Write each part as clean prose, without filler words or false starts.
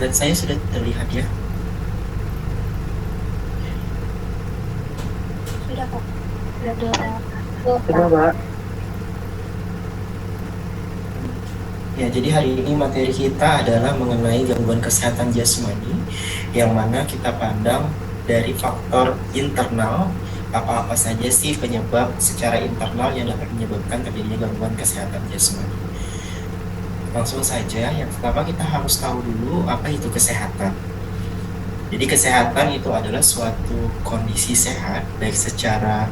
slide saya sudah terlihat ya? Sudah Pak. Sudah, Pak. Ya, jadi hari ini materi kita adalah mengenai gangguan kesehatan jasmani, yang mana kita pandang dari faktor internal, apa-apa saja sih penyebab secara internal yang dapat menyebabkan terjadinya gangguan kesehatan jasmani. Langsung saja, yang pertama kita harus tahu dulu apa itu kesehatan. Jadi kesehatan itu adalah suatu kondisi sehat, baik secara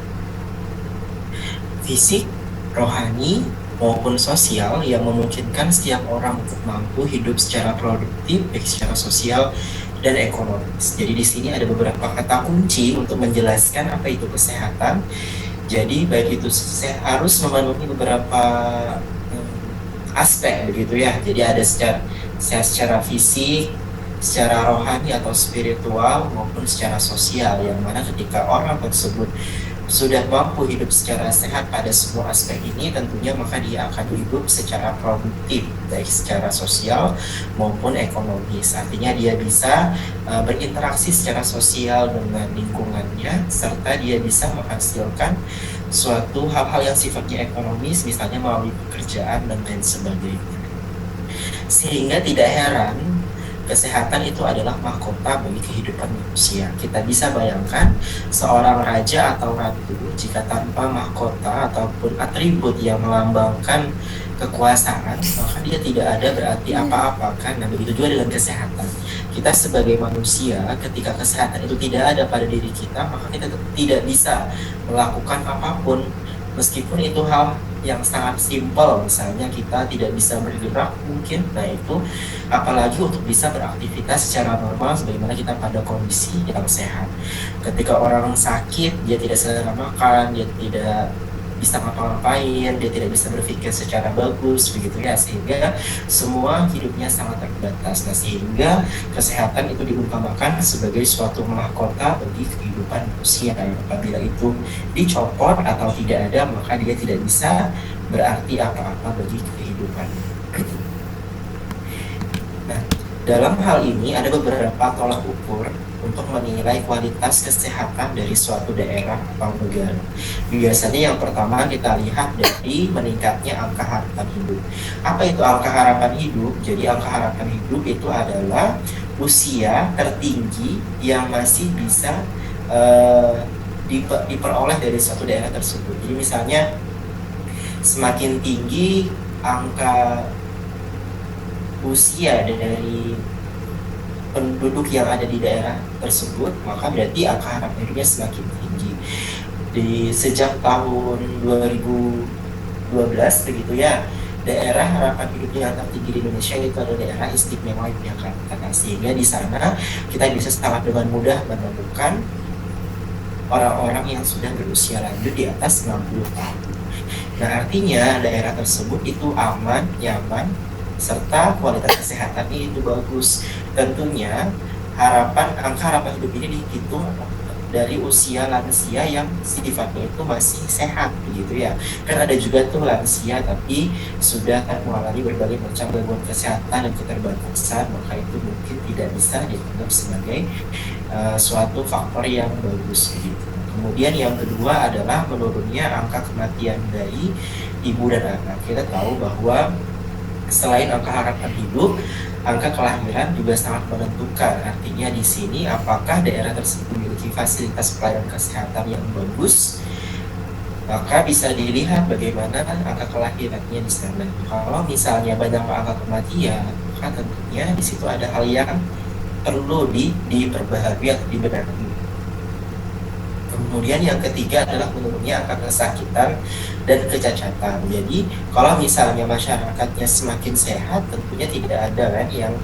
fisik, rohani, maupun sosial yang memungkinkan setiap orang untuk mampu hidup secara produktif, baik secara sosial dan ekonomis. Jadi di sini ada beberapa kata kunci untuk menjelaskan apa itu kesehatan. Jadi baik itu harus memenuhi beberapa aspek begitu ya. Jadi ada secara fisik, secara rohani atau spiritual maupun secara sosial, yang mana ketika orang tersebut sudah mampu hidup secara sehat pada semua aspek ini, tentunya maka dia akan hidup secara produktif, baik secara sosial maupun ekonomis. Artinya dia bisa berinteraksi secara sosial dengan lingkungannya, serta dia bisa menghasilkan suatu hal-hal yang sifatnya ekonomis, misalnya melalui pekerjaan dan lain sebagainya. Sehingga tidak heran kesehatan itu adalah mahkota bagi kehidupan manusia. Kita bisa bayangkan seorang raja atau ratu jika tanpa mahkota ataupun atribut yang melambangkan kekuasaan, maka dia tidak ada berarti apa-apa kan. Nah, begitu juga dengan kesehatan. Kita sebagai manusia, ketika kesehatan itu tidak ada pada diri kita, maka kita tidak bisa melakukan apapun, meskipun itu hal yang sangat simpel, misalnya kita tidak bisa bergerak mungkin. Nah itu apalagi untuk bisa beraktivitas secara normal sebagaimana kita pada kondisi yang sehat. Ketika orang sakit, dia tidak selera makan, dia tidak bisa ngapa-ngapain, dia tidak bisa berpikir secara bagus begitu ya, sehingga semua hidupnya sangat terbatas. Nah, sehingga kesehatan itu diumpamakan sebagai suatu mahkota bagi kehidupan manusia. Apabila itu dicopot atau tidak ada, maka dia tidak bisa berarti apa-apa bagi kehidupan. Nah, dalam hal ini ada beberapa tolak ukur untuk menilai kualitas kesehatan dari suatu daerah atau negara. Biasanya yang pertama kita lihat dari meningkatnya angka harapan hidup. Apa itu angka harapan hidup? Jadi angka harapan hidup itu adalah usia tertinggi yang masih bisa diperoleh dari suatu daerah tersebut. Jadi misalnya semakin tinggi angka usia dari penduduk yang ada di daerah tersebut, maka berarti angka harapan hidupnya semakin tinggi. Sejak tahun 2012 begitu ya, daerah harapan hidupnya yang tertinggi di Indonesia itu adalah daerah Istimewa Yogyakarta. Sehingga di sana kita bisa sangat dengan mudah menemukan orang-orang yang sudah berusia lanjut di atas 60 tahun. Nah, artinya daerah tersebut itu aman, nyaman, serta kualitas kesehatannya itu bagus. Tentunya angka harapan hidup ini dihitung dari usia lansia yang sifatnya itu masih sehat begitu ya. Kan ada juga tuh lansia tapi sudah mengalami berbagai macam gangguan kesehatan dan keterbatasan, maka itu mungkin tidak bisa dianggap sebagai suatu faktor yang bagus begitu. Kemudian yang kedua adalah menurunnya angka kematian dari ibu dan anak. Kita tahu bahwa selain angka harapan hidup, angka kelahiran juga sangat menentukan. Artinya di sini apakah daerah tersebut memiliki fasilitas pelayanan kesehatan yang bagus, maka bisa dilihat bagaimana angka kelahirannya di sana. Kalau misalnya banyak angka kematian, maka tentunya di situ ada hal yang perlu diperbaharui atau dibenahi. Kemudian yang ketiga adalah menurunnya angka kesakitan dan kecacatan. Jadi kalau misalnya masyarakatnya semakin sehat, tentunya tidak ada kan yang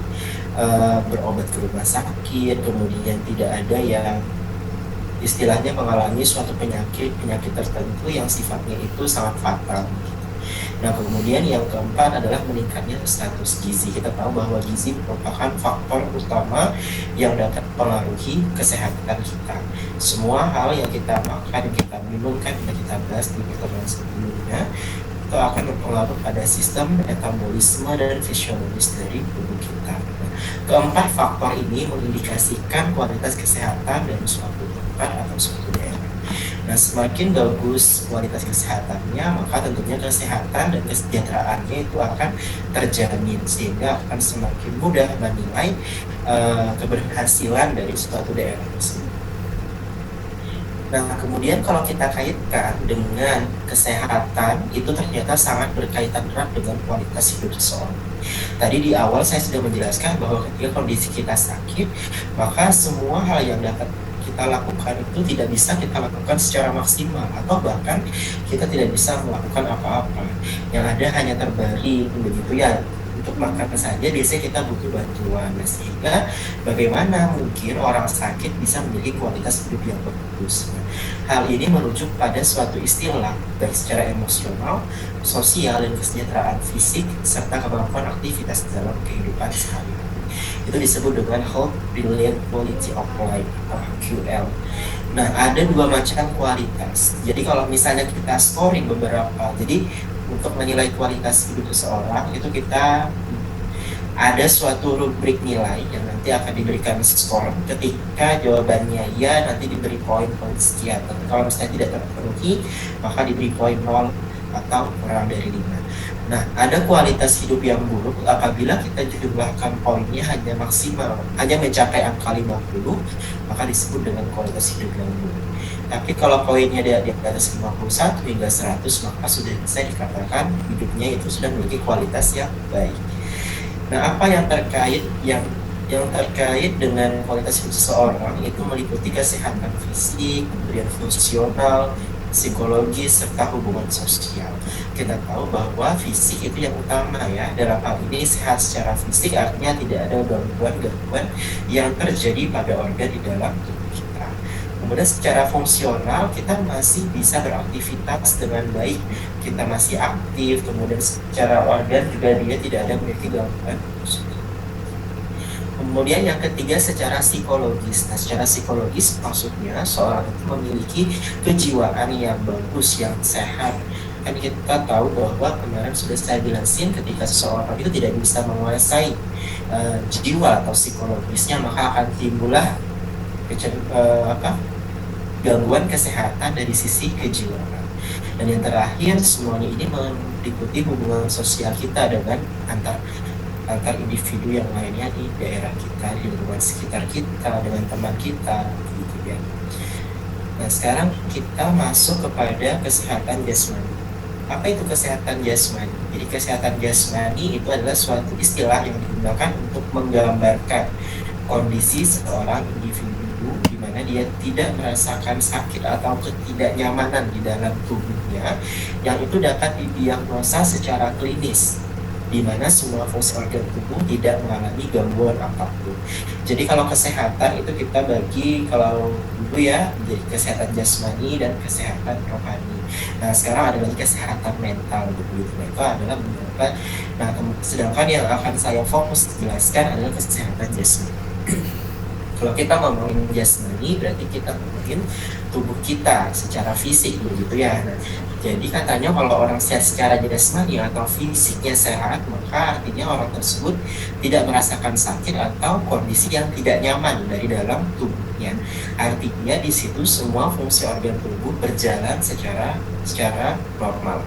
berobat ke rumah sakit, kemudian tidak ada yang istilahnya mengalami suatu penyakit tertentu yang sifatnya itu sangat fatal. Nah, kemudian yang keempat adalah meningkatnya status gizi. Kita tahu bahwa gizi merupakan faktor utama yang dapat mempengaruhi kesehatan kita. Semua hal yang kita makan, yang kita minum, kan kita bahas di pertemuan sebelumnya, itu akan berpengaruh pada sistem metabolisme dan fisiologis dari tubuh kita. Keempat faktor ini mengindikasikan kualitas kesehatan dari suatu tempat atau suatu daerah. Nah, semakin bagus kualitas kesehatannya, maka tentunya kesehatan dan kesejahteraannya itu akan terjamin, sehingga akan semakin mudah menilai keberhasilan dari suatu daerah tersebut. Nah, kemudian kalau kita kaitkan dengan kesehatan, itu ternyata sangat berkaitan erat dengan kualitas hidup seseorang. Tadi di awal saya sudah menjelaskan bahwa ketika kondisi kita sakit, maka semua hal yang dapat kita lakukan itu tidak bisa kita lakukan secara maksimal, atau bahkan kita tidak bisa melakukan apa-apa. Yang ada hanya terbaring begitu ya. Untuk makan saja biasanya kita butuh bantuan. Nah, sehingga bagaimana mungkin orang sakit bisa memiliki kualitas hidup yang bagus. Hal ini merujuk pada suatu istilah baik secara emosional, sosial, dan kesejahteraan fisik serta kemampuan aktivitas dalam kehidupan sehari-hari. Itu disebut dengan Health Related Quality of Life atau HQL. Nah, ada dua macam kualitas. Jadi kalau misalnya kita scoring beberapa, jadi untuk menilai kualitas hidup seseorang itu kita ada suatu rubrik nilai yang nanti akan diberikan skor. Ketika jawabannya ya, nanti diberi poin sekian. Tapi kalau misalnya tidak terpenuhi, maka diberi poin 0 atau kurang dari 5. Nah, ada kualitas hidup yang buruk apabila kita jumlahkan poinnya hanya maksimal, hanya mencapai angka 50, maka disebut dengan kualitas hidup yang buruk. Tapi kalau poinnya di atas 51 hingga 100, maka sudah bisa dikatakan hidupnya itu sudah memiliki kualitas yang baik. Nah, apa yang terkait dengan kualitas hidup seseorang itu meliputi kesehatan fisik, kemudian fungsional, psikologis, serta hubungan sosial. Kita tahu bahwa fisik itu yang utama ya. Dalam hal ini sehat secara fisik artinya tidak ada gangguan-gangguan yang terjadi pada organ di dalam tubuh kita. Kemudian secara fungsional kita masih bisa beraktivitas dengan baik, kita masih aktif, kemudian secara organ juga dia tidak ada memiliki gangguan. Kemudian yang ketiga secara psikologis. Nah, secara psikologis maksudnya seorang itu memiliki kejiwaan yang bagus, yang sehat. Kan kita tahu bahwa kemarin sudah saya jelasin ketika seseorang itu tidak bisa menguasai jiwa atau psikologisnya, maka akan timbullah gangguan kesehatan dari sisi kejiwaan. Dan yang terakhir, semuanya ini meliputi hubungan sosial kita dengan antar individu yang lainnya di daerah kita, di lingkungan sekitar kita, dengan teman kita, gitu ya. Nah, sekarang kita masuk kepada kesehatan jasmani. Apa itu kesehatan jasmani? Jadi kesehatan jasmani itu adalah suatu istilah yang digunakan untuk menggambarkan kondisi seorang individu di mana dia tidak merasakan sakit atau ketidaknyamanan di dalam tubuhnya, yang itu dapat didiagnosa secara klinis, di mana semua fungsi organ tubuh tidak mengalami gangguan apapun. Jadi kalau kesehatan itu kita bagi kalau dulu ya jadi kesehatan jasmani dan kesehatan rohani. Nah, sekarang ada lagi kesehatan mental begitu. Nah, itu adalah beberapa. Nah, sedangkan yang akan saya fokus jelaskan adalah kesehatan jasmani. Kalau kita ngomongin jasmani berarti kita ngomongin tubuh kita secara fisik begitu ya. Nah, jadi katanya kalau orang sehat secara jasmani atau fisiknya sehat, maka artinya orang tersebut tidak merasakan sakit atau kondisi yang tidak nyaman dari dalam tubuhnya. Artinya di situ semua fungsi organ tubuh berjalan secara normal.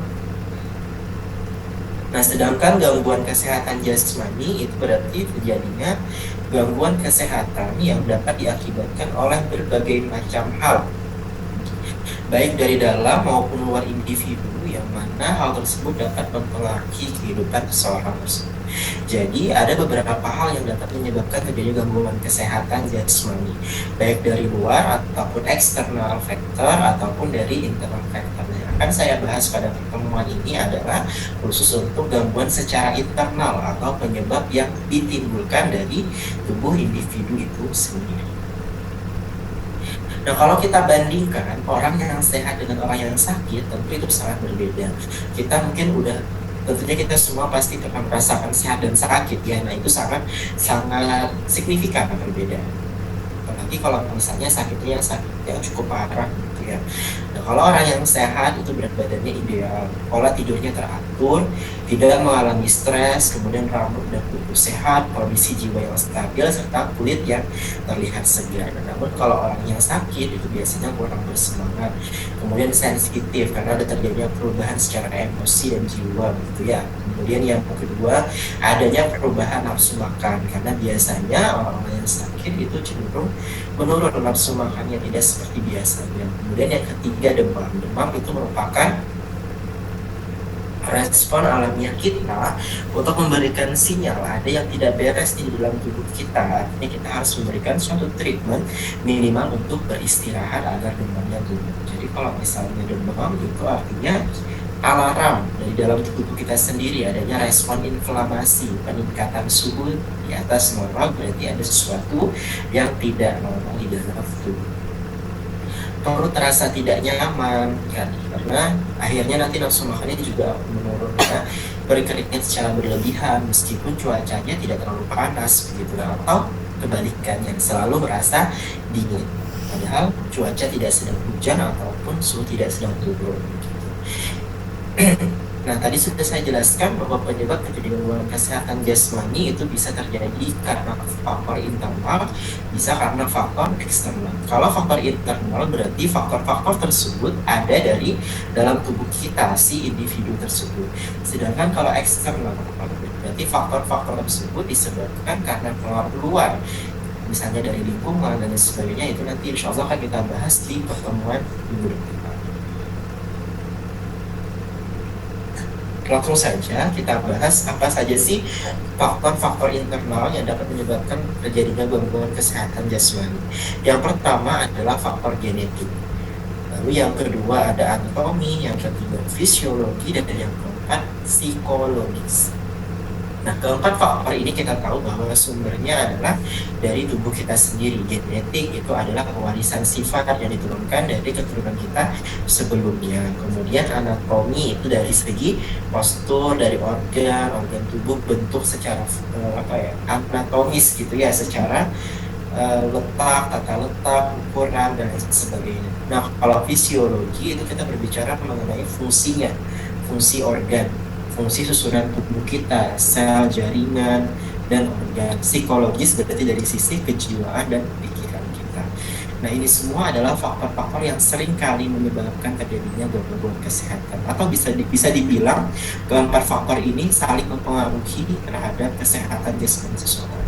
Nah, sedangkan gangguan kesehatan jasmani itu berarti terjadinya gangguan kesehatan yang dapat diakibatkan oleh berbagai macam hal, baik dari dalam maupun luar individu, yang mana hal tersebut dapat mempengaruhi kehidupan seseorang tersebut. Jadi ada beberapa hal yang dapat menyebabkan terjadi gangguan kesehatan jasmani, baik dari luar ataupun eksternal faktor ataupun dari internal faktor. Yang akan saya bahas pada pertemuan ini adalah khusus untuk gangguan secara internal atau penyebab yang ditimbulkan dari tubuh individu itu sendiri. Nah, kalau kita bandingkan orang yang sehat dengan orang yang sakit, tentu itu sangat berbeda. Kita mungkin tentunya kita semua pasti pernah merasakan sehat dan sakit ya. Nah, itu sangat signifikan perbedaan. Apalagi kalau misalnya sakitnya yang cukup parah gitu ya. Nah, kalau orang yang sehat itu berat badannya ideal, pola tidurnya teratur, tidak mengalami stres, kemudian rambut dan kuku sehat, kondisi jiwa yang stabil, serta kulit yang terlihat segar. Namun kalau orang yang sakit itu biasanya kurang bersemangat, kemudian sensitif karena ada terjadinya perubahan secara emosi dan jiwa gitu ya. Kemudian yang kedua, adanya perubahan nafsu makan karena biasanya orang-orang yang sakit itu cenderung menurun nafsu makannya, tidak seperti biasanya. Kemudian yang ketiga, demam. Demam itu merupakan respon alamiah kita untuk memberikan sinyal ada yang tidak beres di dalam tubuh kita. Artinya kita harus memberikan suatu treatment minimal untuk beristirahat agar demamnya turun. Jadi kalau misalnya demam itu artinya alarm dari dalam tubuh kita sendiri, adanya respon inflamasi, peningkatan suhu di atas normal, berarti ada sesuatu yang tidak normal di dalam tubuh. Perut terasa tidak nyaman kan, karena akhirnya nanti nafsu makannya juga menurun, karena berkeringat secara berlebihan meskipun cuacanya tidak terlalu panas begitu, atau kebalikannya selalu merasa dingin padahal cuaca tidak sedang hujan ataupun suhu tidak sedang turun. Nah, tadi sudah saya jelaskan bahwa penyebab terjadi gangguan kesehatan jasmani itu bisa terjadi karena faktor internal, bisa karena faktor eksternal. Kalau faktor internal berarti faktor-faktor tersebut ada dari dalam tubuh kita, si individu tersebut. Sedangkan kalau eksternal berarti faktor-faktor tersebut disebabkan karena pengaruh luar, misalnya dari lingkungan dan sebagainya. Itu nanti insya Allah akan kita bahas di pertemuan minggu depan. Langsung saja kita bahas apa saja sih faktor-faktor internal yang dapat menyebabkan terjadinya gangguan kesehatan jasmani. Yang pertama adalah faktor genetik. Lalu yang kedua ada anatomi, yang ketiga fisiologi, dan yang keempat psikologis. Nah, keempat faktor ini kita tahu bahwa sumbernya adalah dari tubuh kita sendiri. Genetik itu adalah pewarisan sifat yang diturunkan dari keturunan kita sebelumnya. Kemudian anatomi itu dari segi postur, dari organ tubuh, bentuk secara anatomis gitu ya, secara letak, tata letak, ukuran, dan sebagainya. Nah, kalau fisiologi itu kita berbicara mengenai fungsinya, fungsi organ, fungsi susunan tubuh kita, sel, jaringan, dan organ. Psikologis berarti dari sisi kejiwaan dan pikiran kita. Nah, ini semua adalah faktor-faktor yang sering kali menyebabkan terjadinya gangguan kesehatan, atau bisa dibilang keempat faktor ini saling mempengaruhi terhadap kesehatan jasmani seseorang.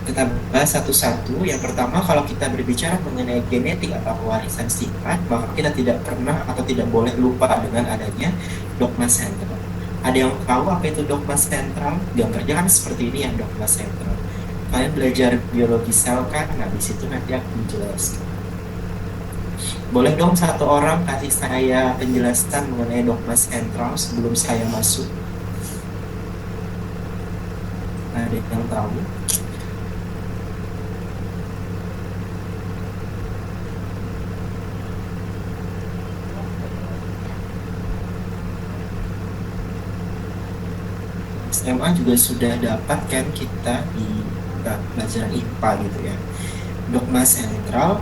Kita bahas satu-satu. Yang pertama, kalau kita berbicara mengenai genetik atau warisan sifat, maka kita tidak pernah atau tidak boleh lupa dengan adanya dogma sentral. Ada yang tahu apa itu dogma sentral? Gambarnya kan seperti ini ya, dogma sentral. Kalian belajar biologi sel kan? Nah, di situ nanti aku menjelaskan. Boleh dong satu orang kasih saya penjelasan mengenai dogma sentral sebelum saya masuk? Ada yang tahu? SMA juga sudah dapat kan kita di pelajaran IPA gitu ya. Dogma sentral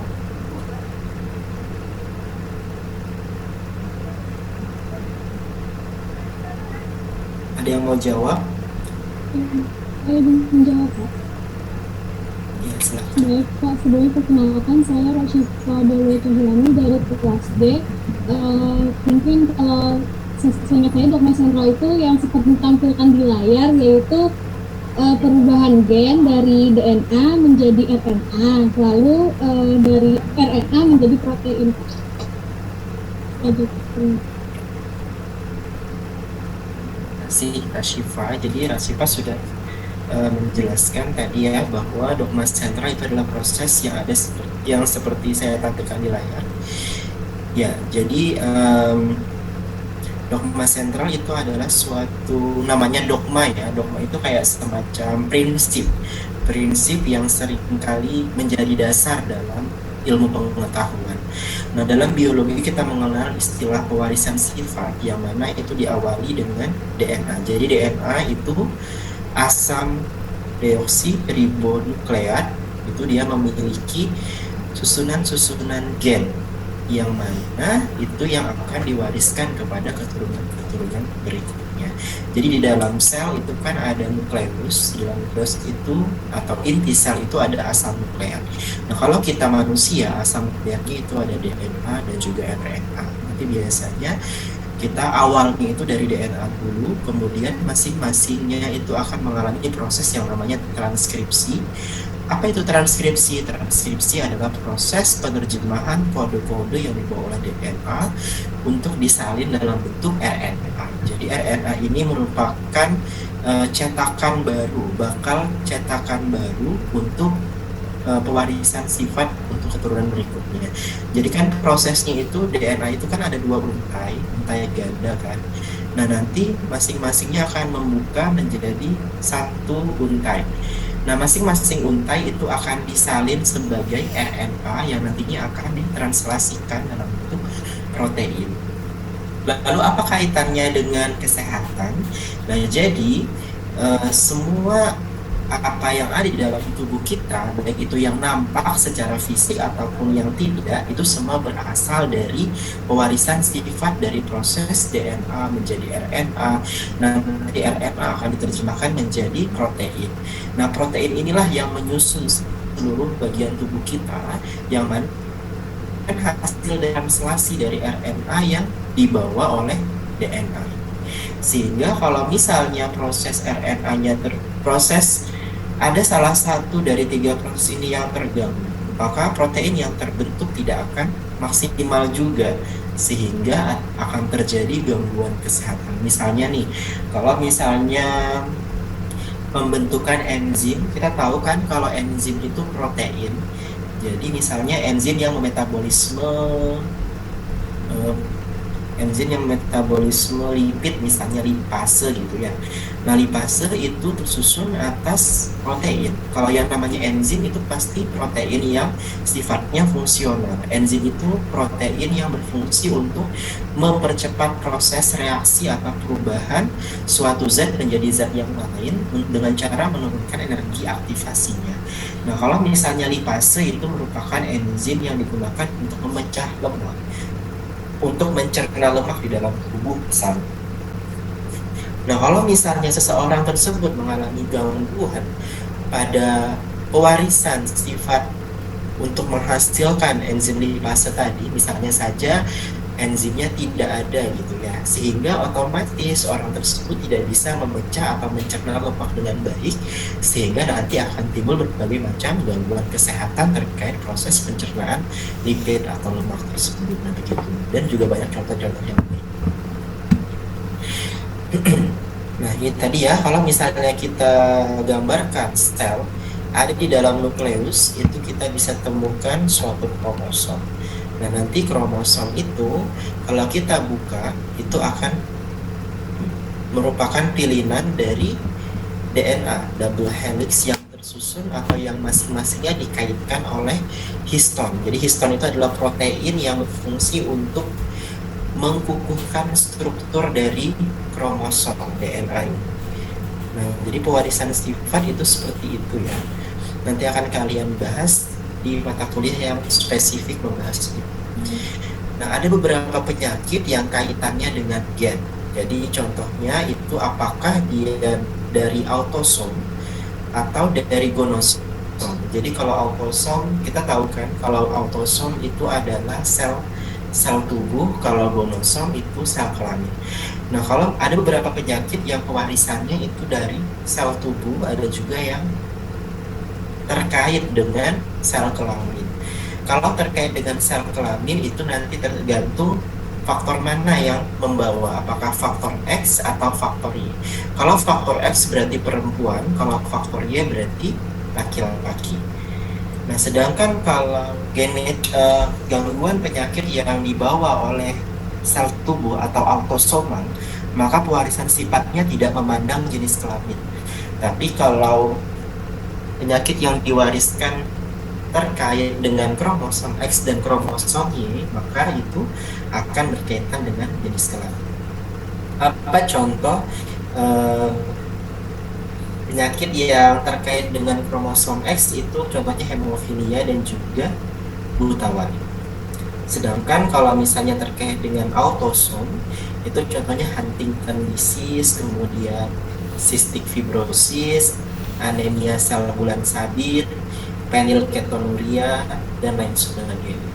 ada yang mau jawab? Saya menjawab, Pak. Ya, silakan. Baik, Pak. Sebelumnya perkenalkan, saya Rashifa Dewi Hilani dari kelas D. Mungkin kalau seingat saya dogma sentral itu yang seperti ditampilkan di layar, yaitu perubahan gen dari DNA menjadi RNA, lalu dari RNA menjadi protein. Rashifa. Jadi Rashifa sudah menjelaskan tadi ya bahwa dogma sentral itu adalah proses yang seperti saya tampilkan di layar. Ya, jadi dogma sentral itu adalah suatu, namanya dogma ya. Dogma itu kayak semacam prinsip yang seringkali menjadi dasar dalam ilmu pengetahuan. Nah, dalam biologi kita mengenal istilah pewarisan sifat yang mana itu diawali dengan DNA. Jadi DNA itu asam deoksiribonukleat, itu dia memiliki susunan gen. yang mana itu yang akan diwariskan kepada keturunan-keturunan berikutnya. Jadi di dalam sel itu kan ada nukleus, di dalam nukleus itu atau inti sel itu ada asam nukleat. Nah kalau kita manusia, asam nukleatnya itu ada DNA dan juga RNA. Nanti biasanya kita awalnya itu dari DNA dulu, kemudian masing-masingnya itu akan mengalami proses yang namanya transkripsi. Apa itu transkripsi? Transkripsi adalah proses penerjemahan kode-kode yang dibawa oleh DNA untuk disalin dalam bentuk RNA. Jadi RNA ini merupakan cetakan baru, bakal cetakan baru untuk pewarisan sifat untuk keturunan berikutnya. Jadi kan prosesnya itu DNA itu kan ada 2 untai ganda kan. Nah nanti masing-masingnya akan membuka menjadi 1 untai. Nah, masing-masing untai itu akan disalin sebagai RNA yang nantinya akan ditranslasikan dalam bentuk protein. Lalu apa kaitannya dengan kesehatan? Nah, jadi semua apa yang ada di dalam tubuh kita, baik itu yang nampak secara fisik ataupun yang tidak, itu semua berasal dari pewarisan sifat dari proses DNA menjadi RNA. Nah, dari RNA akan diterjemahkan menjadi protein. Nah, protein inilah yang menyusun seluruh bagian tubuh kita, yang mana hasil translasi dari RNA yang dibawa oleh DNA. Sehingga kalau misalnya proses RNA-nya proses ada salah satu dari 3 proses ini yang terganggu, maka protein yang terbentuk tidak akan maksimal juga, sehingga akan terjadi gangguan kesehatan. Misalnya nih, kalau misalnya pembentukan enzim, kita tahu kan kalau enzim itu protein. Jadi misalnya enzim yang metabolisme lipid, misalnya lipase gitu ya. Nah, lipase itu tersusun atas protein. Kalau yang namanya enzim itu pasti protein yang sifatnya fungsional. Enzim itu protein yang berfungsi untuk mempercepat proses reaksi atau perubahan suatu zat menjadi zat yang lain dengan cara menurunkan energi aktivasinya. Nah, kalau misalnya lipase itu merupakan enzim yang digunakan untuk memecah lemak, untuk mencerna lemak di dalam tubuh besar. Nah, kalau misalnya seseorang tersebut mengalami gangguan pada pewarisan sifat untuk menghasilkan enzim lipase tadi, misalnya saja enzimnya tidak ada gitu ya, sehingga otomatis orang tersebut tidak bisa memecah atau mencerna lemak dengan baik, sehingga nanti akan timbul berbagai macam gangguan kesehatan terkait proses pencernaan lipid atau lemak tersebut. Nah, begitu. Dan juga banyak contoh-contoh yang lain. Nah, ini tadi ya, kalau misalnya kita gambarkan sel ada di dalam nukleus, itu kita bisa temukan suatu kromosom. Nah, nanti kromosom itu kalau kita buka itu akan merupakan pilihan dari DNA double helix yang tersusun atau yang masing-masingnya dikaitkan oleh histon. Jadi histon itu adalah protein yang berfungsi untuk mengkukuhkan struktur dari kromosom DNA ini. Nah, jadi pewarisan sifat itu seperti itu ya. Nanti akan kalian bahas di mata kuliah yang spesifik membahas itu. Nah, ada beberapa penyakit yang kaitannya dengan gen. Jadi contohnya itu apakah dia dari autosom atau dari gonosom. Jadi kalau autosom kita tahu kan kalau autosom itu adalah sel tubuh, kalau gonosom itu sel kelamin. Nah, kalau ada beberapa penyakit yang pewarisannya itu dari sel tubuh, ada juga yang terkait dengan sel kelamin. Kalau terkait dengan sel kelamin itu nanti tergantung faktor mana yang membawa, apakah faktor X atau faktor Y. Kalau faktor X berarti perempuan, kalau faktor Y berarti laki-laki. Nah, sedangkan kalau gangguan penyakit yang dibawa oleh sel tubuh atau autosomal, maka pewarisan sifatnya tidak memandang jenis kelamin. Tapi kalau penyakit yang diwariskan terkait dengan kromosom X dan kromosom Y, maka itu akan berkaitan dengan jenis kelamin. Apa contoh penyakit yang terkait dengan kromosom X itu? Contohnya hemofilia dan juga buta wali. Sedangkan kalau misalnya terkait dengan autosomal, itu contohnya Huntington disease, kemudian cystic fibrosis, anemia sel bulan sabit, fenilketonuria, dan lain sebagainya.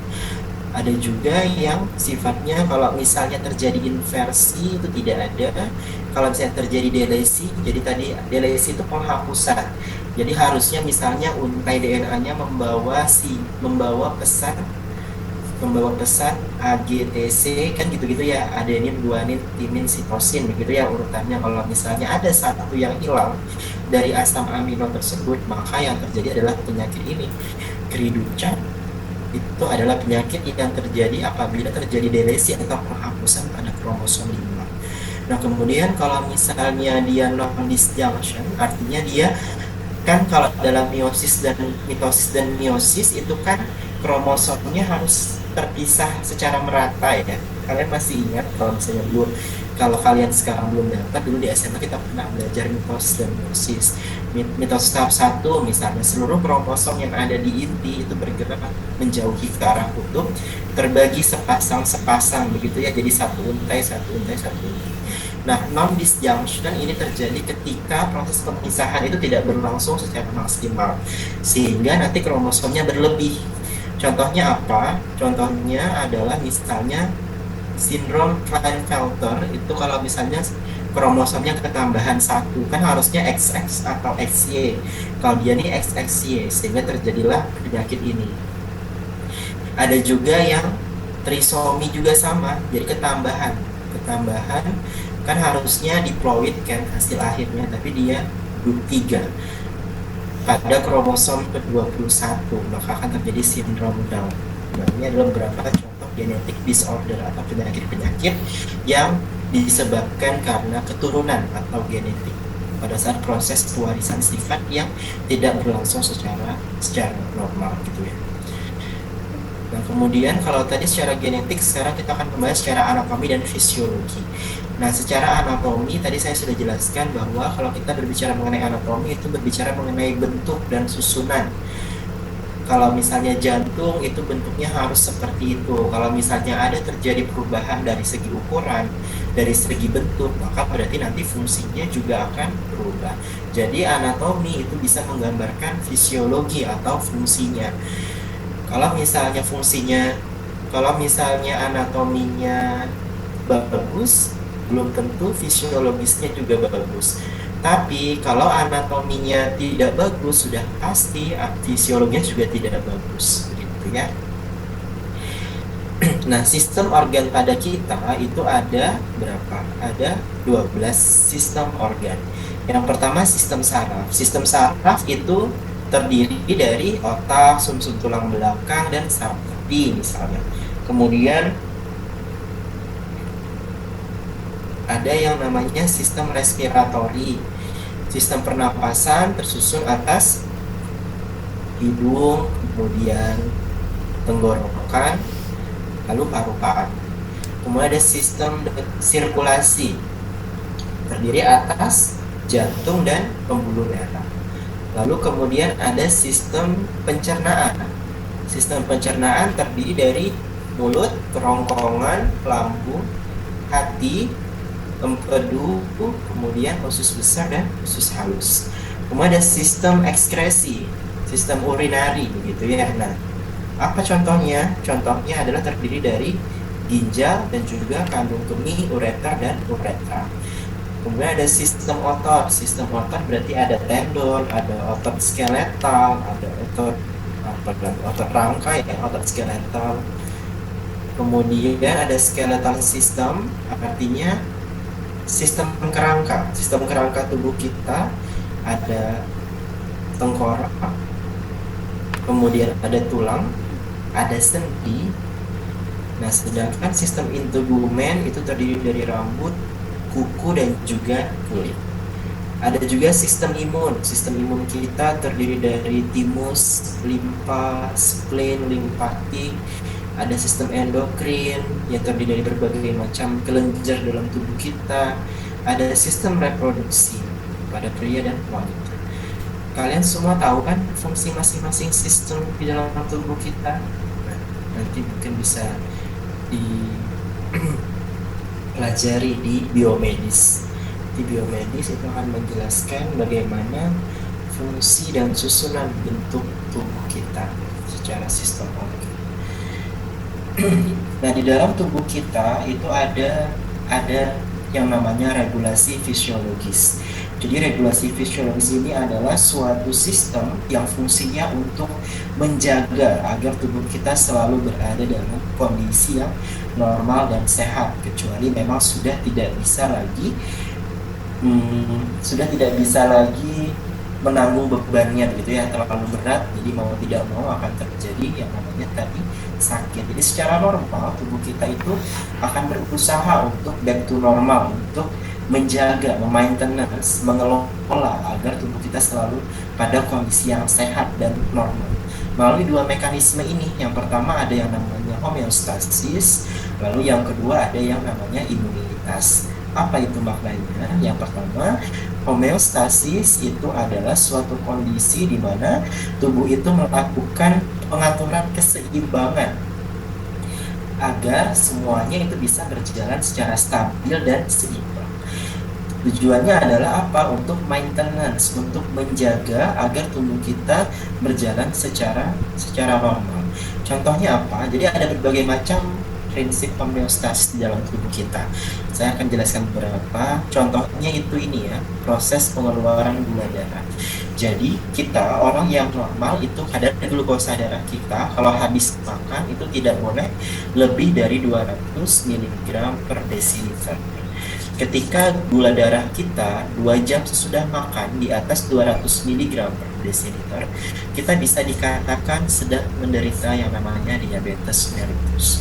Ada juga yang sifatnya kalau misalnya terjadi inversi itu tidak ada. Kalau misalnya terjadi delesi, jadi tadi delesi itu penghapusan. Jadi harusnya misalnya untai DNA-nya membawa pesan AGTC kan gitu-gitu ya, adenin, guanin, timin, sitosin begitu ya urutannya. Kalau misalnya ada satu yang hilang dari asam amino tersebut, maka yang terjadi adalah penyakit ini, cri du chat. Itu adalah penyakit yang terjadi apabila terjadi delesi atau penghapusan pada kromosom 5. Nah, kemudian kalau misalnya dia non disjunction, artinya dia kan kalau dalam mitosis dan meiosis itu kan kromosomnya harus terpisah secara merata ya. Kalian masih ingat kalau misalnya dulu, kalau kalian sekarang belum dapat, dulu di SMA kita pernah belajar mitosis dan meiosis. Mitosis tahap 1 misalnya seluruh kromosom yang ada di inti itu bergerak menjauhi ke arah kutub, terbagi sepasang begitu ya, jadi satu untai. Nah, non-disjunction ini terjadi ketika proses pemisahan itu tidak berlangsung secara maksimal, sehingga nanti kromosomnya berlebih. Contohnya apa? Contohnya adalah misalnya sindrom Klinefelter, itu kalau misalnya kromosomnya ketambahan 1, kan harusnya XX atau XY. Kalau dia ini XXY, sehingga terjadilah penyakit ini. Ada juga yang trisomi juga sama, jadi ketambahan kan harusnya diploid kan hasil akhirnya, tapi dia 3 pada kromosom ke-21, maka akan terjadi sindrom Down. Nah, ini adalah beberapa contoh genetic disorder atau penyakit-penyakit yang disebabkan karena keturunan atau genetik pada saat proses pewarisan sifat yang tidak berlangsung secara normal gitu ya. Nah, kemudian kalau tadi secara genetik, sekarang kita akan membahas secara anatomi dan fisiologi. Nah, secara anatomi tadi saya sudah jelaskan bahwa kalau kita berbicara mengenai anatomi itu berbicara mengenai bentuk dan susunan. Kalau misalnya jantung itu bentuknya harus seperti itu. Kalau misalnya ada terjadi perubahan dari segi ukuran, dari segi bentuk, maka berarti nanti fungsinya juga akan berubah. Jadi anatomi itu bisa menggambarkan fisiologi atau fungsinya. Kalau misalnya anatominya bagus, belum tentu fisiologisnya juga bagus. Tapi kalau anatominya tidak bagus, sudah pasti fisiologinya juga tidak bagus, gitu ya. Nah, sistem organ pada kita itu ada berapa? Ada 12 sistem organ. Yang pertama sistem saraf. Sistem saraf itu terdiri dari otak, sumsum tulang belakang, dan saraf kaki misalnya. Kemudian ada yang namanya sistem respiratori. Sistem pernapasan tersusun atas hidung, kemudian tenggorokan, lalu paru-paru. Kemudian ada sistem sirkulasi, terdiri atas jantung dan pembuluh darah. Lalu kemudian ada sistem pencernaan. Sistem pencernaan terdiri dari mulut, kerongkongan, lambung, hati, empedu, kemudian usus besar dan usus halus. Kemudian ada sistem ekskresi, sistem urinari begitu ya. Nah, apa contohnya? Contohnya adalah terdiri dari ginjal dan juga kandung kemih, ureter dan uretra. Kemudian ada sistem otot. Sistem otot berarti ada tendon, ada otot skeletal, ada otot rangkai, otot skeletal. Kemudian ada skeletal system, artinya sistem kerangka. Sistem kerangka tubuh kita ada tengkorak, kemudian ada tulang, ada sendi. Nah, sedangkan sistem integumen itu terdiri dari rambut, kuku, dan juga kulit. Ada juga sistem imun. Sistem imun kita terdiri dari timus, limfa, spleen, limfatik. Ada sistem endokrin yang terdiri dari berbagai macam kelenjar dalam tubuh kita. Ada sistem reproduksi pada pria dan wanita. Kalian semua tahu kan fungsi masing-masing sistem di dalam tubuh kita? nanti mungkin bisa dipelajari di biomedis. Di biomedis itu akan menjelaskan bagaimana fungsi dan susunan bentuk tubuh kita secara sistem organ. Nah, di dalam tubuh kita itu ada yang namanya regulasi fisiologis. Jadi regulasi fisiologis ini adalah suatu sistem yang fungsinya untuk menjaga agar tubuh kita selalu berada dalam kondisi yang normal dan sehat, kecuali memang sudah tidak bisa lagi menanggung bebannya gitu ya, terlalu berat, jadi mau tidak mau akan terjadi yang namanya tadi sakit. Jadi secara normal tubuh kita itu akan berusaha untuk back to normal, untuk menjaga, memaintenance, mengelola agar tubuh kita selalu pada kondisi yang sehat dan normal melalui dua mekanisme ini. Yang pertama ada yang namanya homeostasis, lalu yang kedua ada yang namanya imunitas. Apa itu maknanya? Yang pertama, homeostasis itu adalah suatu kondisi di mana tubuh itu melakukan pengaturan keseimbangan agar semuanya itu bisa berjalan secara stabil dan seimbang. Tujuannya adalah apa? Untuk maintenance, untuk menjaga agar tubuh kita berjalan secara normal. Contohnya apa? Jadi ada berbagai macam prinsip homeostasis di dalam tubuh kita. Saya akan jelaskan beberapa. Contohnya itu ini ya, proses pengeluaran gula darah. Jadi kita orang yang normal itu kadar glukosa darah kita kalau habis makan itu tidak boleh lebih dari 200 mg per desiliter. Ketika gula darah kita 2 jam sesudah makan di atas 200 mg per desiliter, kita bisa dikatakan sedang menderita yang namanya diabetes mellitus.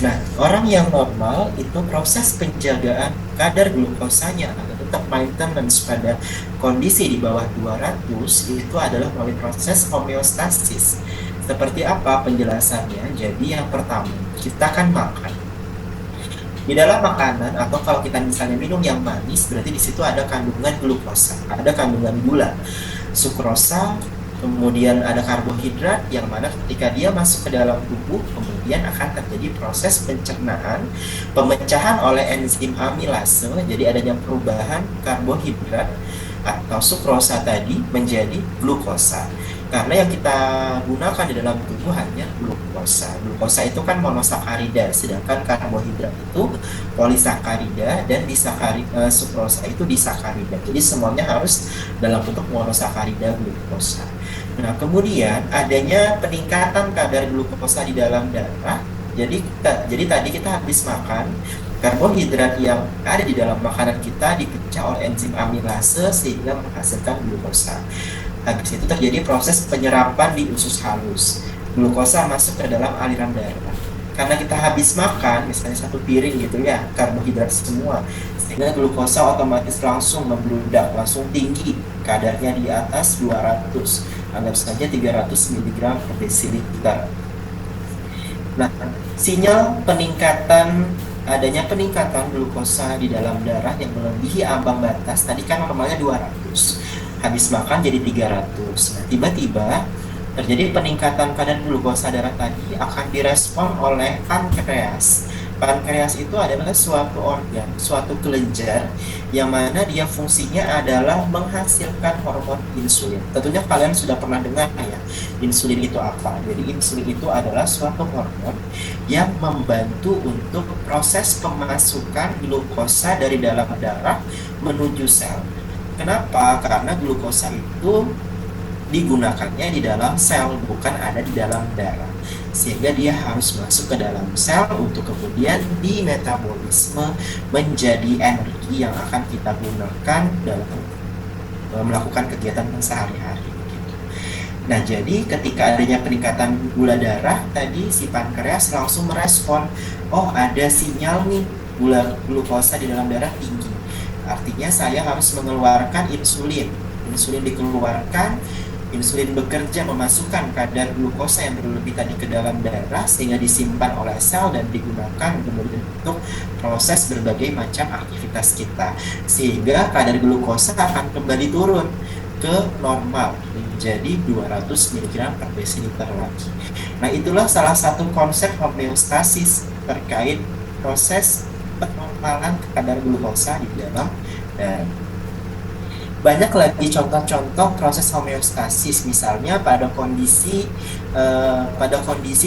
Nah, orang yang normal itu proses penjagaan kadar glukosanya agar tetap maintenance pada kondisi di bawah 200 itu adalah melalui proses homeostasis. Seperti apa penjelasannya? Jadi yang pertama, kita akan makan. Di dalam makanan atau kalau kita misalnya minum yang manis, berarti di situ ada kandungan glukosa, ada kandungan gula, sukrosa, kemudian ada karbohidrat yang mana ketika dia masuk ke dalam tubuh kemudian akan terjadi proses pencernaan, pemecahan oleh enzim amilase, jadi adanya perubahan karbohidrat atau sukrosa tadi menjadi glukosa. Karena yang kita gunakan di dalam tubuh hanya glukosa. Glukosa itu kan monosakarida, sedangkan karbohidrat itu polisakarida dan sukrosa itu disakarida. Jadi semuanya harus dalam bentuk monosakarida glukosa. Nah, kemudian adanya peningkatan kadar glukosa di dalam darah. Jadi tadi kita habis makan, karbohidrat yang ada di dalam makanan kita dipecah oleh enzim amilase sehingga menghasilkan glukosa. Habis itu terjadi proses penyerapan di usus halus. Glukosa masuk ke dalam aliran darah. Karena kita habis makan, misalnya 1 piring gitu ya, karbohidrat semua, sehingga glukosa otomatis langsung membludak, langsung tinggi, kadarnya di atas 200, anggap saja 300 mg per desiliter. Nah, sinyal adanya peningkatan glukosa di dalam darah yang melebihi ambang batas, tadi kan normalnya 200, habis makan jadi 300. Nah, tiba-tiba terjadi peningkatan kadar glukosa darah tadi akan direspon oleh pankreas. Pankreas itu adalah suatu organ, suatu kelenjar yang mana dia fungsinya adalah menghasilkan hormon insulin. Tentunya kalian sudah pernah dengar ya, insulin itu apa? Jadi insulin itu adalah suatu hormon yang membantu untuk proses pemasukan glukosa dari dalam darah menuju sel. Kenapa? Karena glukosa itu digunakannya di dalam sel, bukan ada di dalam darah. Sehingga dia harus masuk ke dalam sel untuk kemudian dimetabolisme menjadi energi yang akan kita gunakan dalam melakukan kegiatan sehari-hari. Nah, jadi ketika adanya peningkatan gula darah, tadi si pankreas langsung merespon, oh ada sinyal nih glukosa di dalam darah tinggi. Artinya saya harus mengeluarkan insulin. Insulin dikeluarkan, insulin bekerja memasukkan kadar glukosa yang berlebih tadi ke dalam darah sehingga disimpan oleh sel dan digunakan untuk proses berbagai macam aktivitas kita. Sehingga kadar glukosa akan kembali turun ke normal menjadi 200 mg per desiliter lagi. Nah, itulah salah satu konsep homeostasis terkait proses penormalan kadar glukosa di dalam darah. Banyak lagi contoh-contoh proses homeostasis, misalnya pada kondisi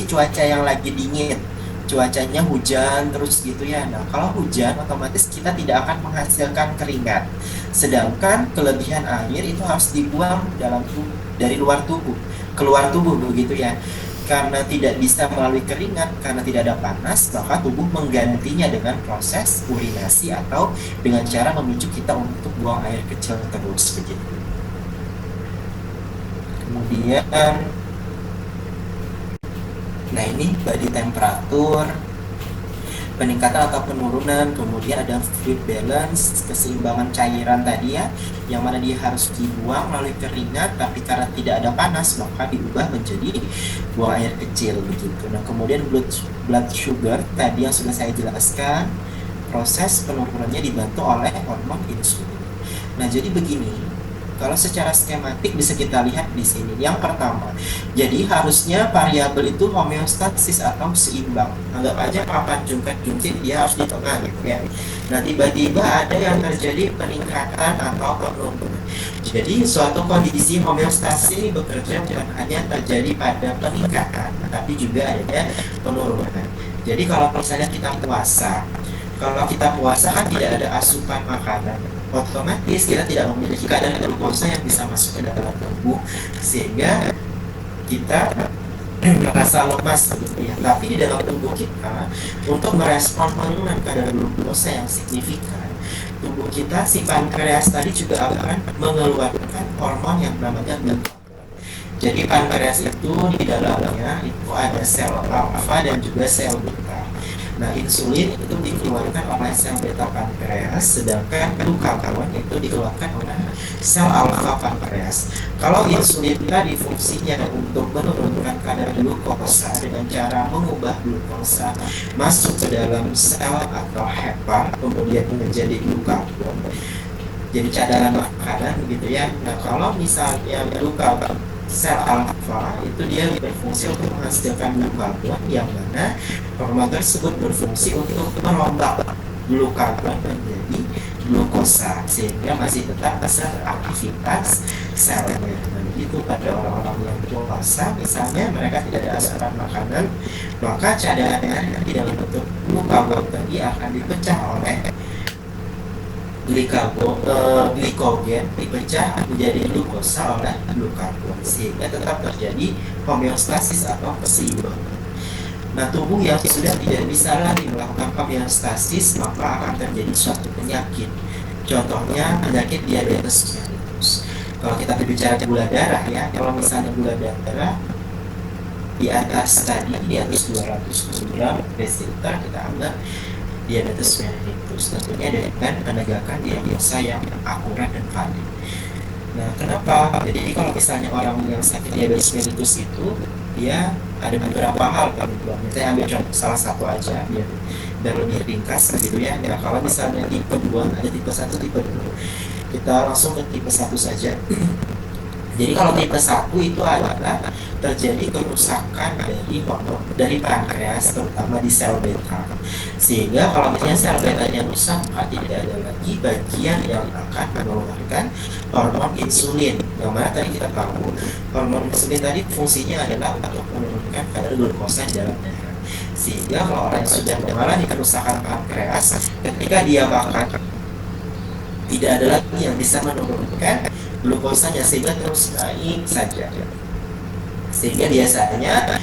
cuaca yang lagi dingin, cuacanya hujan terus gitu ya. Nah, kalau hujan otomatis kita tidak akan menghasilkan keringat. Sedangkan kelebihan air itu harus dibuang dari luar tubuh, keluar tubuh begitu ya. Karena tidak bisa melalui keringat, karena tidak ada panas, maka tubuh menggantinya dengan proses urinasi atau dengan cara memicu kita untuk buang air kecil terus begitu. Kemudian, nah ini body temperatur, peningkatan atau penurunan, kemudian ada fluid balance, keseimbangan cairan tadi ya, yang mana dia harus dibuang melalui keringat, tapi karena tidak ada panas maka diubah menjadi buang air kecil begitu. Nah, kemudian blood sugar tadi yang sudah saya jelaskan, proses penurunannya dibantu oleh hormon insulin. Nah, jadi begini, kalau secara skematik bisa kita lihat di sini. Yang pertama, jadi harusnya variabel itu homeostasis atau seimbang. Anggap aja papan jungkit dia harus di tengah gitu ya. Nah, tiba-tiba ada yang terjadi peningkatan atau penurunan. Jadi suatu kondisi homeostasis ini bekerja bukan hanya terjadi pada peningkatan, tapi juga ada penurunan. Jadi kalau misalnya kita puasa, kalau kita puasa kan tidak ada asupan makanan, otomatis kita tidak memiliki kadar glukosa yang bisa masuk ke dalam tubuh sehingga kita merasa lemas gitu ya. Tapi di dalam tubuh kita untuk merespon penurunan kadar glukosa yang signifikan, tubuh kita si pankreas tadi juga akan mengeluarkan hormon yang namanya glukagon. Jadi pankreas itu di dalamnya itu ada sel alfa dan juga sel beta. Nah, insulin itu dikeluarkan oleh sel beta pankreas, sedangkan glukagon itu dikeluarkan oleh sel alfa pankreas. Kalau insulin tadi fungsinya untuk menurunkan kadar glukosa dengan cara mengubah glukosa masuk ke dalam sel atau hepat, kemudian menjadi glukagon, jadi cadangan makanan gitu ya. Nah, kalau misalnya glukagon sel alfa itu dia berfungsi untuk menghasilkan glukagon, yang mana hormon tersebut berfungsi untuk merombak glukagon menjadi glukosa sehingga masih tetap bisa beraktivitas selnya. Nah, begitu pada orang-orang yang puasa misalnya mereka tidak ada asupan makanan, maka cadangan di dalam bentuk glukagon tadi akan dipecah oleh glikogen dipecah menjadi glukosa oleh glukagon sehingga tetap terjadi homeostasis atau keseimbangan. Nah, tubuh yang sudah tidak bisa lagi melakukan homeostasis maka akan terjadi suatu penyakit. Contohnya penyakit diabetes mellitus. Kalau kita berbicara gula darah ya, kalau misalnya gula darah di atas 200 mg per liter kita anggap diabetes mellitus, tentunya dengan penegakan diagnosa yang akurat dan valid. Nah, kenapa? Jadi kalau misalnya orang yang sakit diabetes mellitus itu dia ada beberapa hal kan, saya ambil contoh salah satu aja biar lebih ringkas gitu ya. Nah, kalau misalnya tipe 2 ada tipe 1, tipe 2. Kita langsung ke tipe 1 saja. Jadi kalau tipe 1 itu adalah terjadi kerusakan dari pankreas, terutama di sel beta. Sehingga kalau misalnya sel beta yang rusak, maka tidak ada lagi bagian yang akan mengeluarkan hormon insulin. Yang mana tadi kita tahu, hormon insulin tadi fungsinya adalah untuk menurunkan kadar glukosa di dalam darah. Sehingga kalau orang yang sudah mengalami kerusakan pankreas, ketika dia makan, tidak ada lagi yang bisa menurunkan glukosanya sehingga terus naik saja. Sehingga biasanya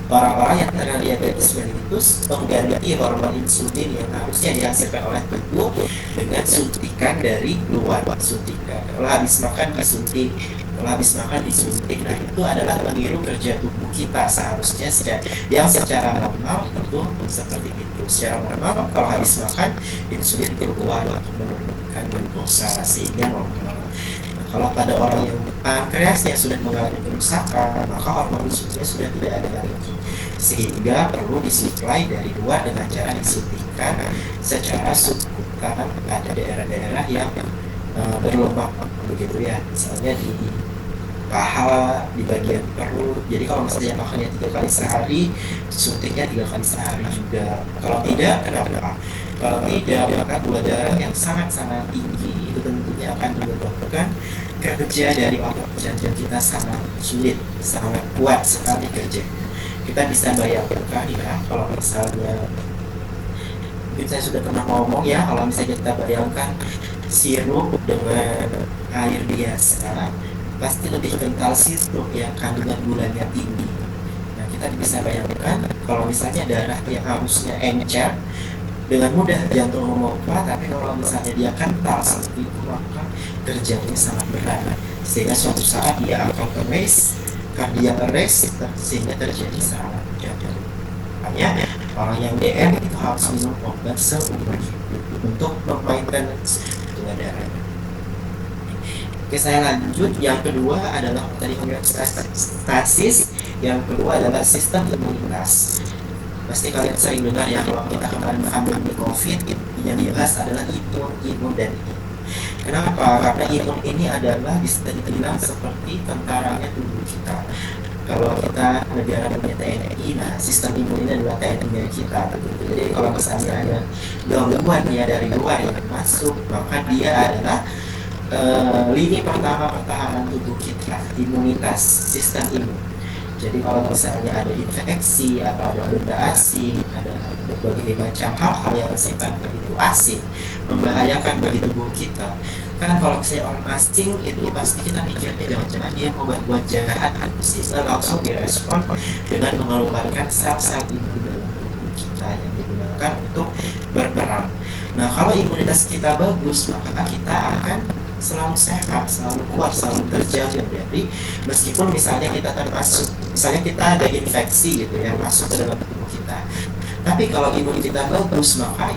orang-orang yang terkena diabetes mellitus mengganti hormon insulin yang harusnya dihasilkan oleh tubuh dengan suntikan dari luar. Suntikan, kalau habis makan disuntik, kalau habis makan disuntik. Nah, itu adalah meniru kerja tubuh kita seharusnya yang secara normal itu seperti itu. Secara normal kalau habis makan insulin keluar untuk menurunkan glukosa sehingga normal. Kalau pada orang yang pankreasnya sudah mengalami kerusakan, maka hormon insulinnya sudah tidak ada lagi, sehingga perlu disuplai dari luar dengan cara disuntikan secara subkutan pada daerah-daerah yang berlemak begitu ya, misalnya di paha, di bagian perut. Jadi kalau misalnya makannya 3 kali sehari, suntiknya 3 kali sehari juga. Kalau tidak, kenapa? Kalau tidak, maka gula darah yang sangat-sangat tinggi itu tentunya akan menyebabkan kerja dari otot jantung kita sangat sulit, sangat kuat sekali kerja. Kita bisa bayangkan ya, kalau misalnya mungkin saya sudah pernah ngomong ya, kalau misalnya kita bayangkan sirup dengan air biasa, pasti lebih kental sirup yang kandungan gulanya tinggi. Nah, kita bisa bayangkan kalau misalnya darah yang harusnya encer, dengan mudah jantung memompa, tapi kalau misalnya dia kental seperti itu, maka kerjanya sangat berat, sehingga suatu saat dia akan keres, kardiak arrest, sehingga terjadi serangan jantung. Makanya orang yang DM itu harus minum obat seumur hidup untuk memaintenance gula darahnya. Oke, saya lanjut. Yang kedua adalah tadi homeostasis, yang kedua adalah sistem imunitas. Pasti kalian sering dengar ya, kalau kita kemarin mengalami COVID, yang dibahas adalah imun dan imun. Kenapa? Karena imun ini adalah bisa dibilang seperti tentaranya tubuh kita. Kalau kita negara punya TNI, nah sistem imun ini adalah TNI kita. Jadi kalau misalnya ada gangguan ya dari luar yang masuk, maka dia adalah lini pertama pertahanan tubuh kita, imunitas, sistem imun. Jadi kalau misalnya ada infeksi atau ada benda asing, ada berbagai macam hal-hal yang sifatnya itu asing, membahayakan bagi tubuh kita. Kan kalau saya orang asing itu pasti kita mikirnya jangan-jangan dia mau buat jahat, sehingga langsung direspon dengan mengeluarkan sel-sel imun dalam tubuh kita yang digunakan untuk berperang. Nah, kalau imunitas kita bagus, maka kita akan selalu sehat, selalu kuat, selalu terjaga dari meskipun misalnya kita termasuk, misalnya kita ada infeksi gitu ya masuk ke dalam tubuh kita. Tapi kalau imun kita bagus, maka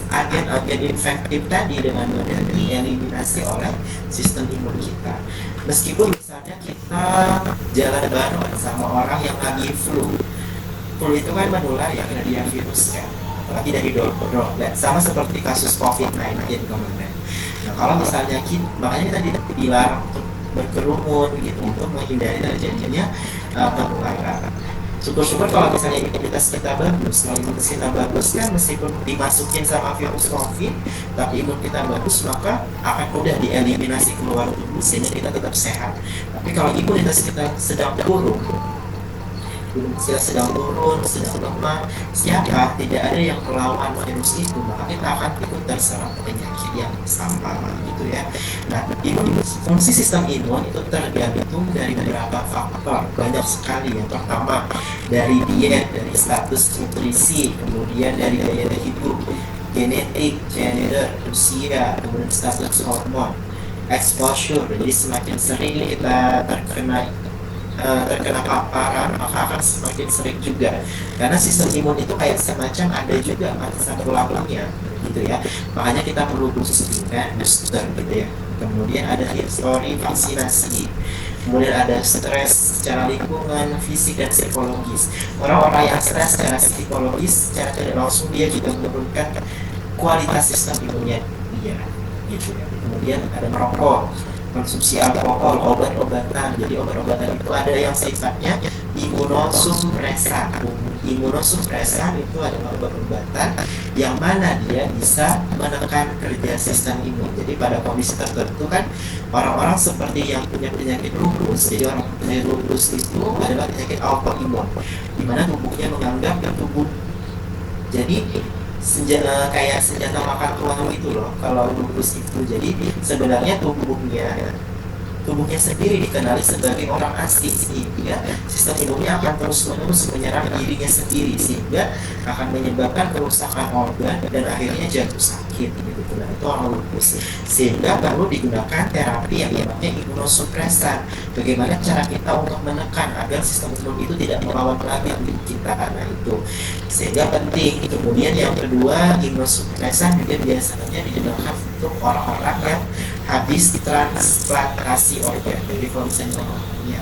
agen-agen infektif tadi dengan mudah dieliminasi oleh sistem imun kita. Meskipun misalnya kita jalan bareng sama orang yang lagi flu itu kan menular ya karena dia virus kan, apalagi dari droplet, sama seperti kasus COVID-19 kemarin. Nah, kalau misalnya makanya kita dilarang untuk berkerumun gitu untuk menghindari terjadinya penularan. Syukur-syukur kalau misalnya imunitas kita bagus, kalau imunitas kita bagus kan meskipun dimasukin sama virus COVID, tapi imun kita bagus maka akan mudah dieliminasi keluar tubuh sehingga kita tetap sehat. Tapi kalau imunitas kita sedang turun, sedang lemah, siapa tidak ada yang melawan virus itu, maka kita akan ikut terserang penyakit yang sama gitu ya. Nah, fungsi sistem imun itu tergantung dari beberapa faktor, banyak sekali. Yang pertama dari diet, dari status nutrisi, kemudian dari gaya hidup, genetik, gender, usia, kemudian status hormon, exposure. Jadi semakin sering kita terkena paparan, maka akan semakin sering juga, karena sistem imun itu kayak semacam ada juga masa berlakunya gitu ya. Makanya kita perlu booster gitu ya. Kemudian ada histori vaksinasi, kemudian ada stres secara lingkungan, fisik dan psikologis. Orang-orang yang stres secara psikologis, secara tidak langsung dia juga menurunkan kualitas sistem imunnya dia gitu ya. Kemudian ada merokok, konsumsi alkohol, obat-obatan. Jadi obat-obatan itu ada yang sifatnya imunosupresan. Imunosupresan itu adalah obat-obatan yang mana dia bisa menekan kerja sistem imun. Jadi pada kondisi tertentu kan orang-orang seperti yang punya penyakit lupus. Jadi orang punya lupus itu adalah penyakit autoimun, di mana tubuhnya menganggap tubuh. Jadi kayak senjata makan tulang itu loh kalau lupus itu. Jadi sebenarnya tubuhnya sendiri dikenali sebagai orang asing, sehingga sistem imunnya akan terus-menerus menyerang dirinya sendiri sehingga akan menyebabkan kerusakan organ dan akhirnya jatuh sakit gitu. Nah, itu orang lupus, sehingga perlu digunakan terapi yang namanya imunosupresan. Bagaimana cara kita untuk menekan agar sistem imun itu tidak melawan lagi tubuh kita, karena itu sehingga penting. Kemudian yang kedua, imunosupresan juga biasanya digunakan untuk orang-orang yang habis transplantasi organ. Jadi kalau misalnya punya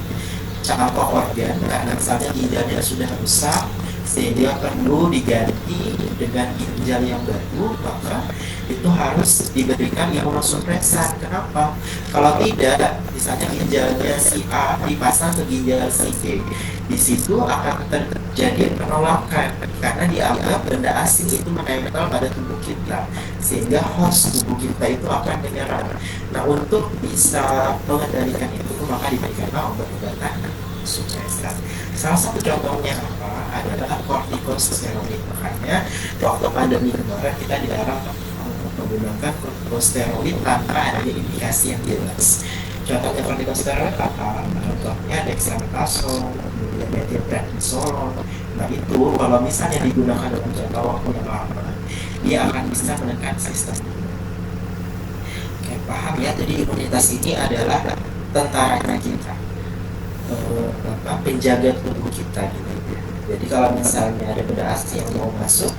contoh organ karena misalnya ginjalnya sudah rusak sehingga perlu diganti dengan ginjal yang baru, maka itu harus diberikan imunosupresan. Kenapa? Kalau tidak, misalnya ginjalnya si A dipasang ke ginjal si B, di situ akan terjadi penolakan karena dianggap benda asing itu menempel pada tubuh kita, sehingga host tubuh kita itu akan menyerang. Nah, untuk bisa mengendalikan itu, maka diberikanlah obat-obatan supresan. Salah satu contohnya apa? Adalah kortikosteroid. Makanya waktu pandemi kemarin kita dilarang menggunakan kortikosteroid tanpa adanya indikasi yang jelas. Contohnya kortikosteroid apa? Contohnya dexamethasone, kemudian methylprednisolone. Nah, itu kalau misalnya digunakan dalam jangka waktu yang lama, dia akan bisa menekan sistem imun. Oke, paham ya? Jadi imunitas ini adalah tentaranya kita, penjaga tubuh kita gitu. Jadi kalau misalnya ada benda asing yang mau masuk,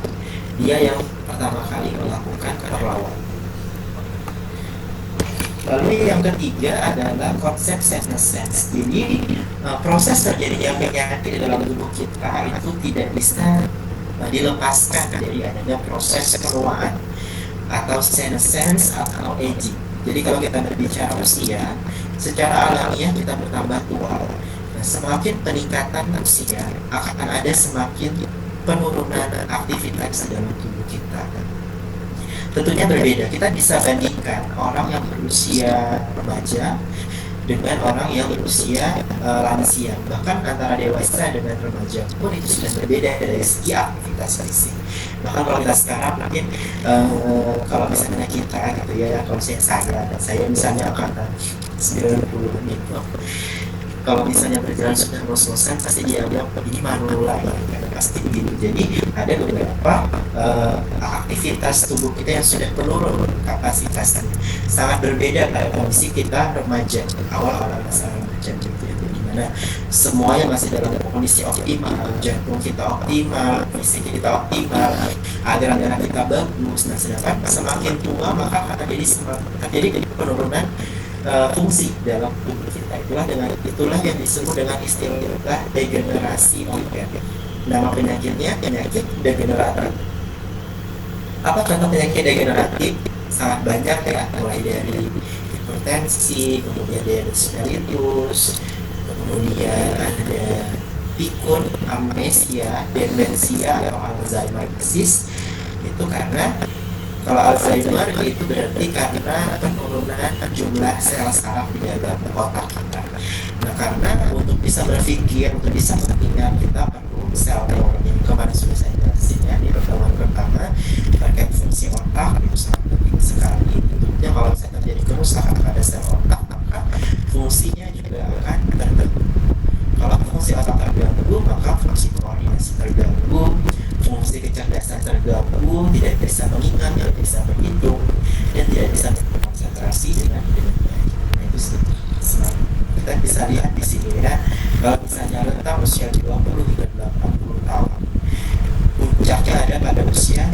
dia yang pertama kali melakukan perlawanan. Lalu yang ketiga adalah konsep senescence. Jadi proses terjadinya penyakit dalam tubuh kita itu tidak bisa dilepaskan dari adanya proses penuaan atau senescence atau aging. Jadi kalau kita berbicara usia, secara alamiah kita bertambah tua. Nah, semakin peningkatan usia akan ada semakin penurunan aktivitas dalam tubuh kita. Tentunya berbeda. Kita bisa bandingkan orang yang berusia remaja dengan orang yang berusia lansia. Bahkan antara dewasa dengan remaja pun itu sudah berbeda dari segi aktivitas fisik. Bahkan kalau kita sekarang mungkin kalau misalnya kita gitu ya, kalau saya misalnya angkatan 90 gitu, kalau misalnya berjalan sudah ngos-ngosan pasti dianggap ini manula ya, pasti begitu. Jadi ada beberapa aktivitas tubuh kita yang sudah menurun kapasitasnya, sangat berbeda pada kondisi kita remaja, awal-awal masa remaja gitu ya, dimana semuanya masih dalam kondisi optimal, jantung kita optimal, fisik kita optimal, aliran-aliran kita bagus. Nah, sedangkan semakin tua maka akan terjadi penurunan fungsi dalam tubuh kita. Itulah yang disebut dengan istilah degenerasi organ. Nama penyakitnya penyakit degeneratif. Apa contoh penyakit degeneratif? Sangat banyak ya, mulai dari hipertensi, kemudian diabetes mellitus, kemudian ada pikun, amnesia, demensia atau Alzheimer disease. Itu karena kalau Alzheimer itu berarti karena penurunan jumlah sel saraf di dalam otak kita. Nah, karena untuk bisa berpikir, untuk bisa mengingat, kita perlu sel neuron yang kemarin sudah saya jelasin ya di pertemuan pertama terkait fungsi otak. Itu sangat penting sekali. Tentunya kalau misalnya terjadi kerusakan pada sel otak, maka fungsinya juga akan terganggu. Kalau fungsi otak terganggu, maka fungsi koordinasi terganggu, fungsi kecerdasan terganggu, tidak bisa mengingat, tidak bisa berhitung, dan tidak bisa berkonsentrasi dengan baik. Nah, itu kita bisa lihat di sini ya. Kalau misalnya rentang usia 20 hingga 80 tahun, puncaknya ada pada usia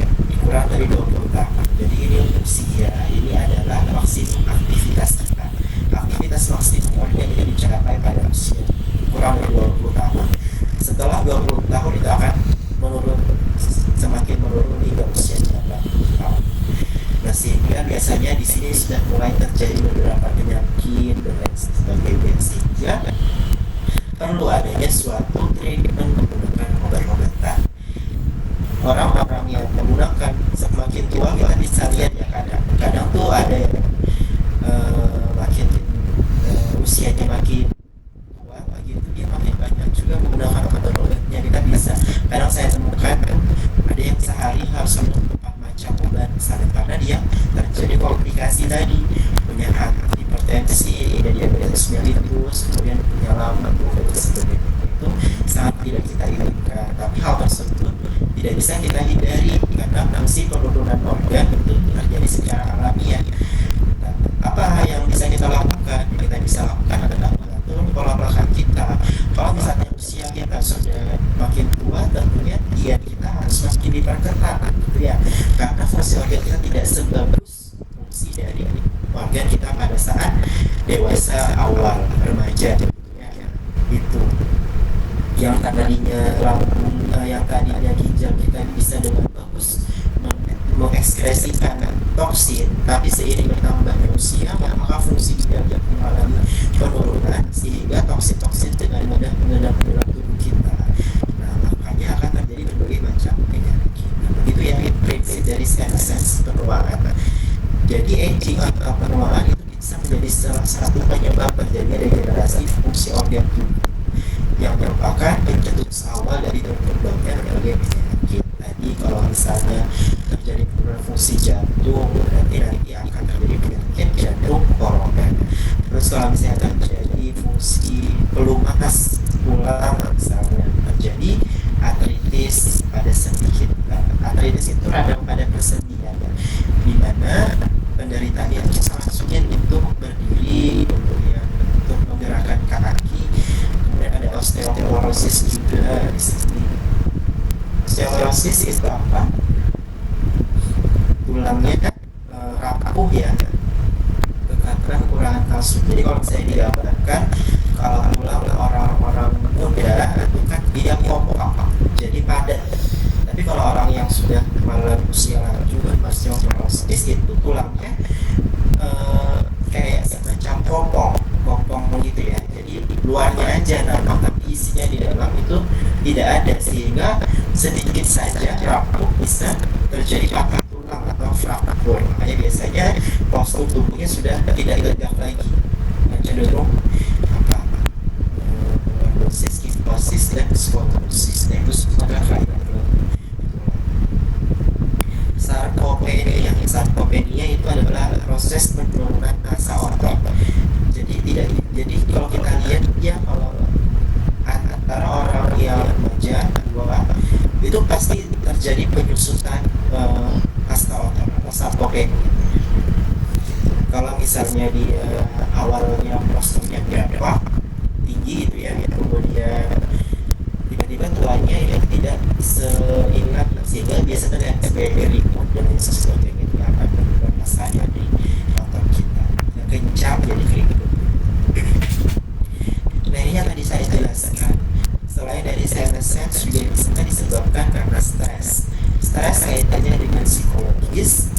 kurang dari 20 tahun. Jadi ini usia, ini adalah maksimum aktivitas kita. Aktivitas maksimum organ ini dicapai pada usia kurang dari 20 tahun. Setelah 20 tahun itu akan semakin menurun hingga usia 30 tahun. Nah, sehingga biasanya di sini sudah mulai terjadi beberapa penyakit dan lain sebagainya, sehingga perlu adanya suatu treatment menggunakan obat-obatan. Orang-orang yang menggunakan semakin tua kita bisa lihat ya, kadang tuh ada yang makin usianya makin tua begitu, dia makin banyak juga menggunakan obat-obatnya. Kita bisa, kadang saya temukan ada yang sehari harus minum 4 macam obat misalnya, karena dia terjadi komplikasi tadi, punya hipertensi, ada diabetes mellitus, kemudian punya lambung dan sebagainya. Itu sangat tidak kita inginkan, tapi hal tersebut tidak bisa kita hindari karena fungsi penurunan organ itu terjadi secara alamiah. Nah, apa yang bisa kita lakukan? Kita bisa lakukan adalah mengatur pola makan kita. Kalau misalnya usia kita sudah makin tua, tentunya diet kita harus makin diperketat gitu ya, karena fungsi organ kita tidak sebagus fungsi dari organ kita pada saat dewasa awal remaja gitu ya. Itu yang tadinya lambung, yang tadinya ginjal kita bisa dengan bagus mengekskresikan toksin, tapi seiring bertambahnya usia maka fungsi ginjal mengalami penurunan sehingga toksin-toksin dengan mudah mengendap ke dalam tubuh kita. Nah, makanya akan terjadi berbagai macam penyakit. Itu yang prinsip dari senesens penuaan. Jadi aging atau penuaan itu bisa menjadi salah satu penyebab terjadinya degenerasi fungsi organ tubuh yang merupakan pencetus awal dari berkembangnya berbagai penyakit. Tadi kalau misalnya terjadi penurunan fungsi jantung, berarti nanti akan terjadi penyakit jantung koroner. Terus kalau misalnya terjadi fungsi pelumas tulang, misalnya terjadi artritis pada sendi kita. Artritis itu radang pada persendian, di mana penderitanya itu sangat sulit untuk berdiri, kemudian untuk menggerakkan kaki. Kemudian ada osteoporosis juga di sini. Osteoporosis itu apa? Tulangnya rapuh ya, karena kekurangan kalsium. Jadi kalau saya digambarkan, kalau tulang orang-orang muda itu kan dia kompak, jadi padat. Tapi kalau orang yang sudah mengalami usia lanjut, osteoporosis itu tulangnya kayak semacam kopong gitu ya. Jadi luarnya aja nampak, tapi isinya di dalam itu tidak ada, sehingga sedikit saja rapuh bisa terjadi patah tulang atau fraktur. Makanya biasanya postur tubuhnya sudah tidak tegak lagi, cenderung lordosis, kyphosis, dan skoliosis. Nah, itu semua kaitan. Sarkopenia itu adalah proses penurunan massa otot. Jadi kalau kita lihat ya, kalau antara orang yang remaja tua itu pasti terjadi penyusutan massa otot atau sarkopenia. Kalau misalnya di awalnya posturnya berapa tinggi itu ya, kemudian tiba-tiba tuanya yang tidak seingat, sehingga biasanya ada FPG remote dan lain sebagainya itu akan menurunkan masanya di otot kita, yang kencang jadi keriput. Nah, ini yang tadi saya jelaskan. Selain dari senesens juga bisa disebabkan karena stres. Stres kaitannya dengan psikologis.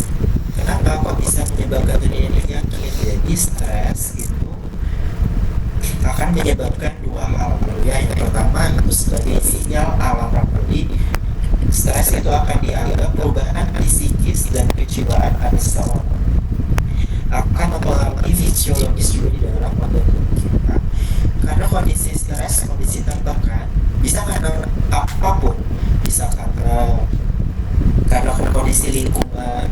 Kenapa kok bisa menyebabkan terjadinya penyakit? Jadi stres itu akan menyebabkan dua hal ya. Yang pertama itu sebagai sinyal alam. Jadi stres itu akan dianggap perubahan psikis dan kejiwaan pada seseorang, akan mempengaruhi fisiologis juga di dalam organ tubuh kita. Karena kondisi stres, kondisi tertekan bisa karena apapun, bisa karena kondisi lingkungan,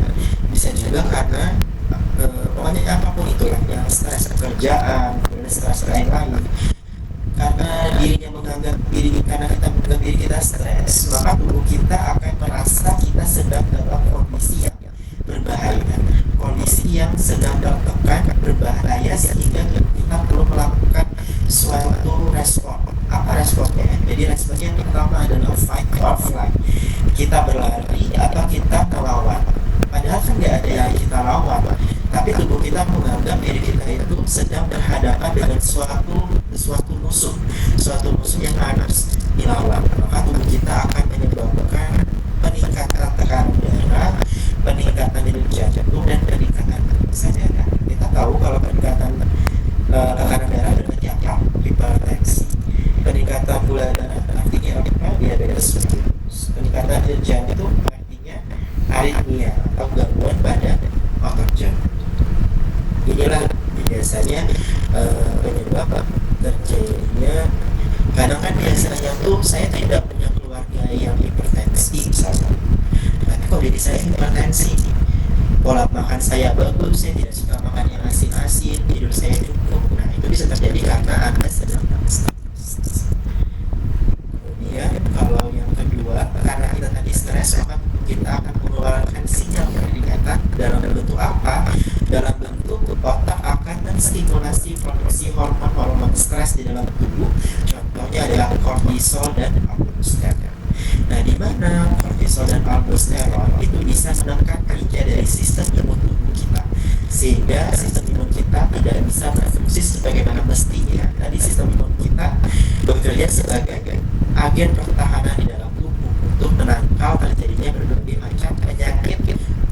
bisa juga karena pokoknya apapun itulah, yang stres pekerjaan, stres lain-lain. Karena karena kita menganggap diri kita stres, maka tubuh kita akan merasa kita sedang dalam kondisi yang berbahaya, kondisi yang sedang tertekan, berbahaya, sehingga kita perlu melakukan suatu respon. Apa responnya? Jadi responnya yang pertama adalah fight or flight. Kita berlari atau kita melawan. Padahal kan nggak ada yang kita lawan, tapi tubuh kita menganggap diri kita itu sedang berhadapan dengan suatu musuh yang harus dilawan. Maka tubuh kita akan menyebabkan peningkatan tekanan darah, peningkatan denyut jantung, dan peningkatan kesadaran. Kita tahu kalau peningkatan tekanan darah berarti apa? Hipertensi. Peningkatan gula darah artinya apa? Diabetes mellitus. Peningkatan denyut jantung artinya aritmia atau gangguan pada otot jantung. Inilah biasanya penyebab terjadinya. Kadang kan biasanya tuh saya tidak punya keluarga yang hipertensi misalnya, tapi kok diri saya hipertensi, pola makan saya bagus, saya tidak suka makan yang asin-asin, tidur saya cukup. Nah, itu bisa terjadi karena Anda sedang stres. Kemudian kalau yang kedua, karena kita tadi stres, maka kita akan mengeluarkan sinyal peringatan dalam bentuk apa? Dalam bentuk otak akan menstimulasi produksi hormon-hormon stres di dalam tubuh. Contohnya adalah kortisol dan aldosteron. Nah, di mana kortisol dan aldosteron itu bisa menekan kerja dari sistem imun tubuh kita, sehingga sistem imun kita tidak bisa berfungsi sebagaimana mestinya. Tadi sistem imun kita bekerja sebagai agen pertahanan di dalam tubuh untuk menangkal terjadinya berbagai macam penyakit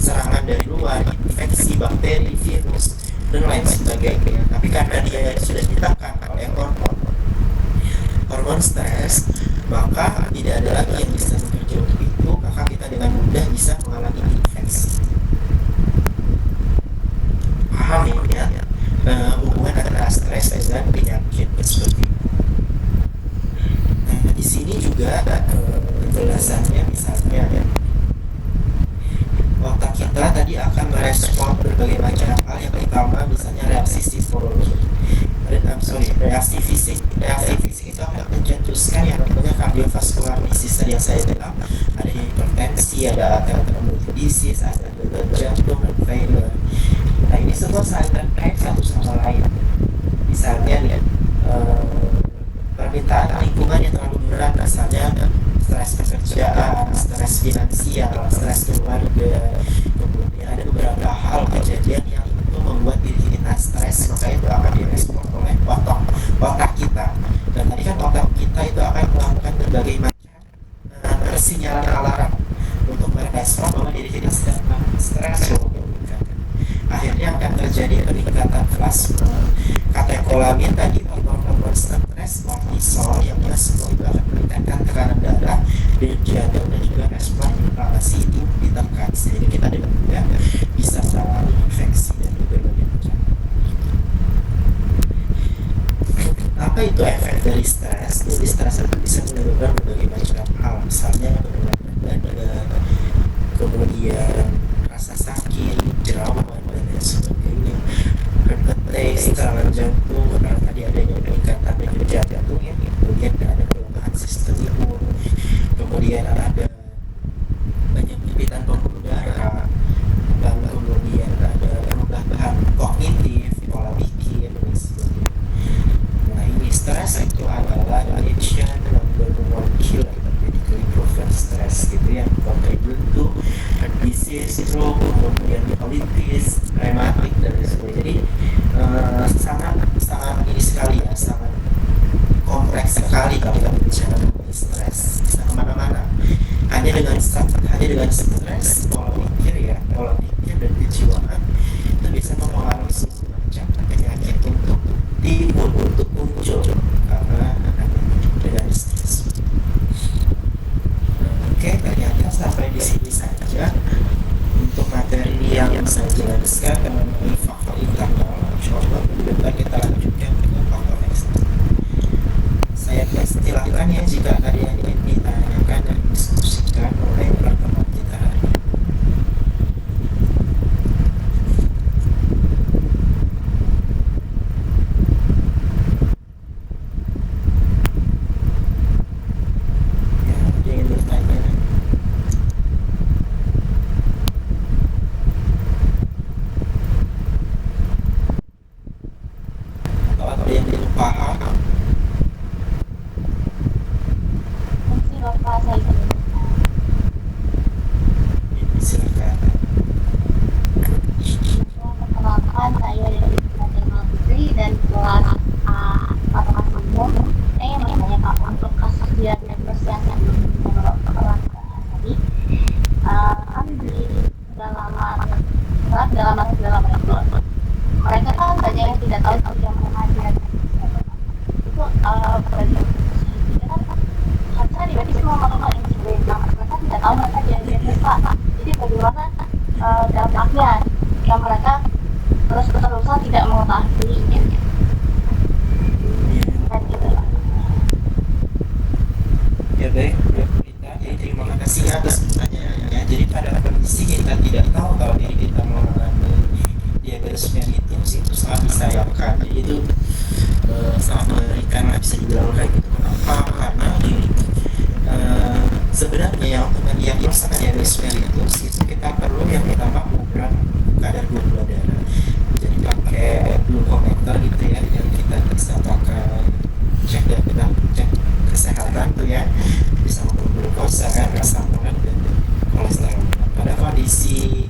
serangan dari luar, infeksi, bakteri, virus, dan lain sebagainya. Tapi karena dia sudah ditekan oleh hormon stres, maka tidak ada lagi yang bisa bekerja untuk itu, maka kita dengan mudah bisa mengalami infeksi. Paham ya? Hubungan antara stres dan penyakit seperti itu. Nah, di sini juga penjelasannya misalnya otak kita tadi akan merespon berbagai macam hal. Yang pertama misalnya reaksi psikologi, reaksi fisik. Reaksi fisik itu akan mencetuskan yang namanya kardiovaskular disease tadi yang saya bilang, ada hipertensi, ada autoimmune disease, ada gagal jantung, dan failure. Nah, ini semua saling terkait satu sama lain. Misalnya nih, permintaan lingkungan yang terlalu berat, misalnya stres pekerjaan, stres finansial, stres keluarga, kemudian ada beberapa hal kejadian yang itu membuat diri kita stres, maka itu akan direspon oleh otak kita. Dan tadi kan otak kita itu akan melakukan berbagai macam persinyalan alarm untuk merespon bahwa diri kita sedang stres. Akhirnya akan terjadi peningkatan plasma katekolamin tadi, hormon stres, kortisol, yang mana semua itu akan meningkatkan tekanan darah, denyut jantung, dan juga respon inflamasi itu ditekan, sehingga kita dengan mudah bisa mengalami infeksi dan berbagai macam. Apa itu efek dari stres? Jadi stres itu bisa menyebabkan berbagai macam hal, misalnya berat badan, kemudian rasa sakit, jerawat, dan lain sebagainya, heart serangan jantung, karena tadi adanya peningkatan denyut jantung ya, kemudian ada pelemahan sistem imun, kemudian ada banyak penyempitan pembuluh darah, lalu kemudian ada perubahan kognitif, pola pikir, dan sebagainya. Nah, ini stres itu adalah addiction number one killer, medically proven stress gitu ya, contribute to heart disease, stroke, kemudian diabetes, rematik, dan sebagainya. Jadi sangat ini sekali ya, sangat kompleks sekali kalau kita bicara mengenai stres, bisa kemana-mana. Hanya dengan stres, pola pikir dan kejiwaan itu bisa mempengaruhi semua macam penyakit untuk timbul, untuk muncul karena dengan stres. Oke, ternyata sampai di sini saja untuk materi yang saya jelaskan mengenai faktor internal. Insyaallah nanti kita lanjutkan dengan faktor eksternal. Saya persilahkan ya jika ada yang ingin ditanyakan dan diskusikan oleh pertemuan kita hari ini. Ya, ada yang ingin bertanya? Atau ada yang belum paham? Mungkin Bapak saya Silakan. perkenalkan, saya dari Fatimah Putri dan kelas Fatimah Umum. Saya ingin bertanya Pak, untuk kasus diabetes yang Bapak tadi, kan di dalam itu mereka kan banyak yang tidak tahu yang mengenai diabetes itu berarti kita kan harusnya diabetes semua melakukan insulin, nah mereka tidak tahu mereka diabetes Pak. Jadi bagaimana dampaknya yang mereka terus-terusan tidak mengetahuinya kan gitu Pak. Ya baik, jadi terima kasih atas pertanyaannya. Jadi pada kondisi kita tidak tahu kalau diri kita mengalami diabetes mellitus, itu sangat disayangkan. Jadi itu sangat mengerikan, nggak bisa dibilang kayak gitu. Kenapa? Karena sebenarnya yang untuk mendiagnosa diabetes mellitus itu kita perlu yang pertama mengukur kadar gula darah. Jadi pakai glukometer gitu ya, yang kita bisa pakai cek kesehatan tuh ya, bisa mengukur glukosa, asam urat, dan kolesterol. Pada kondisi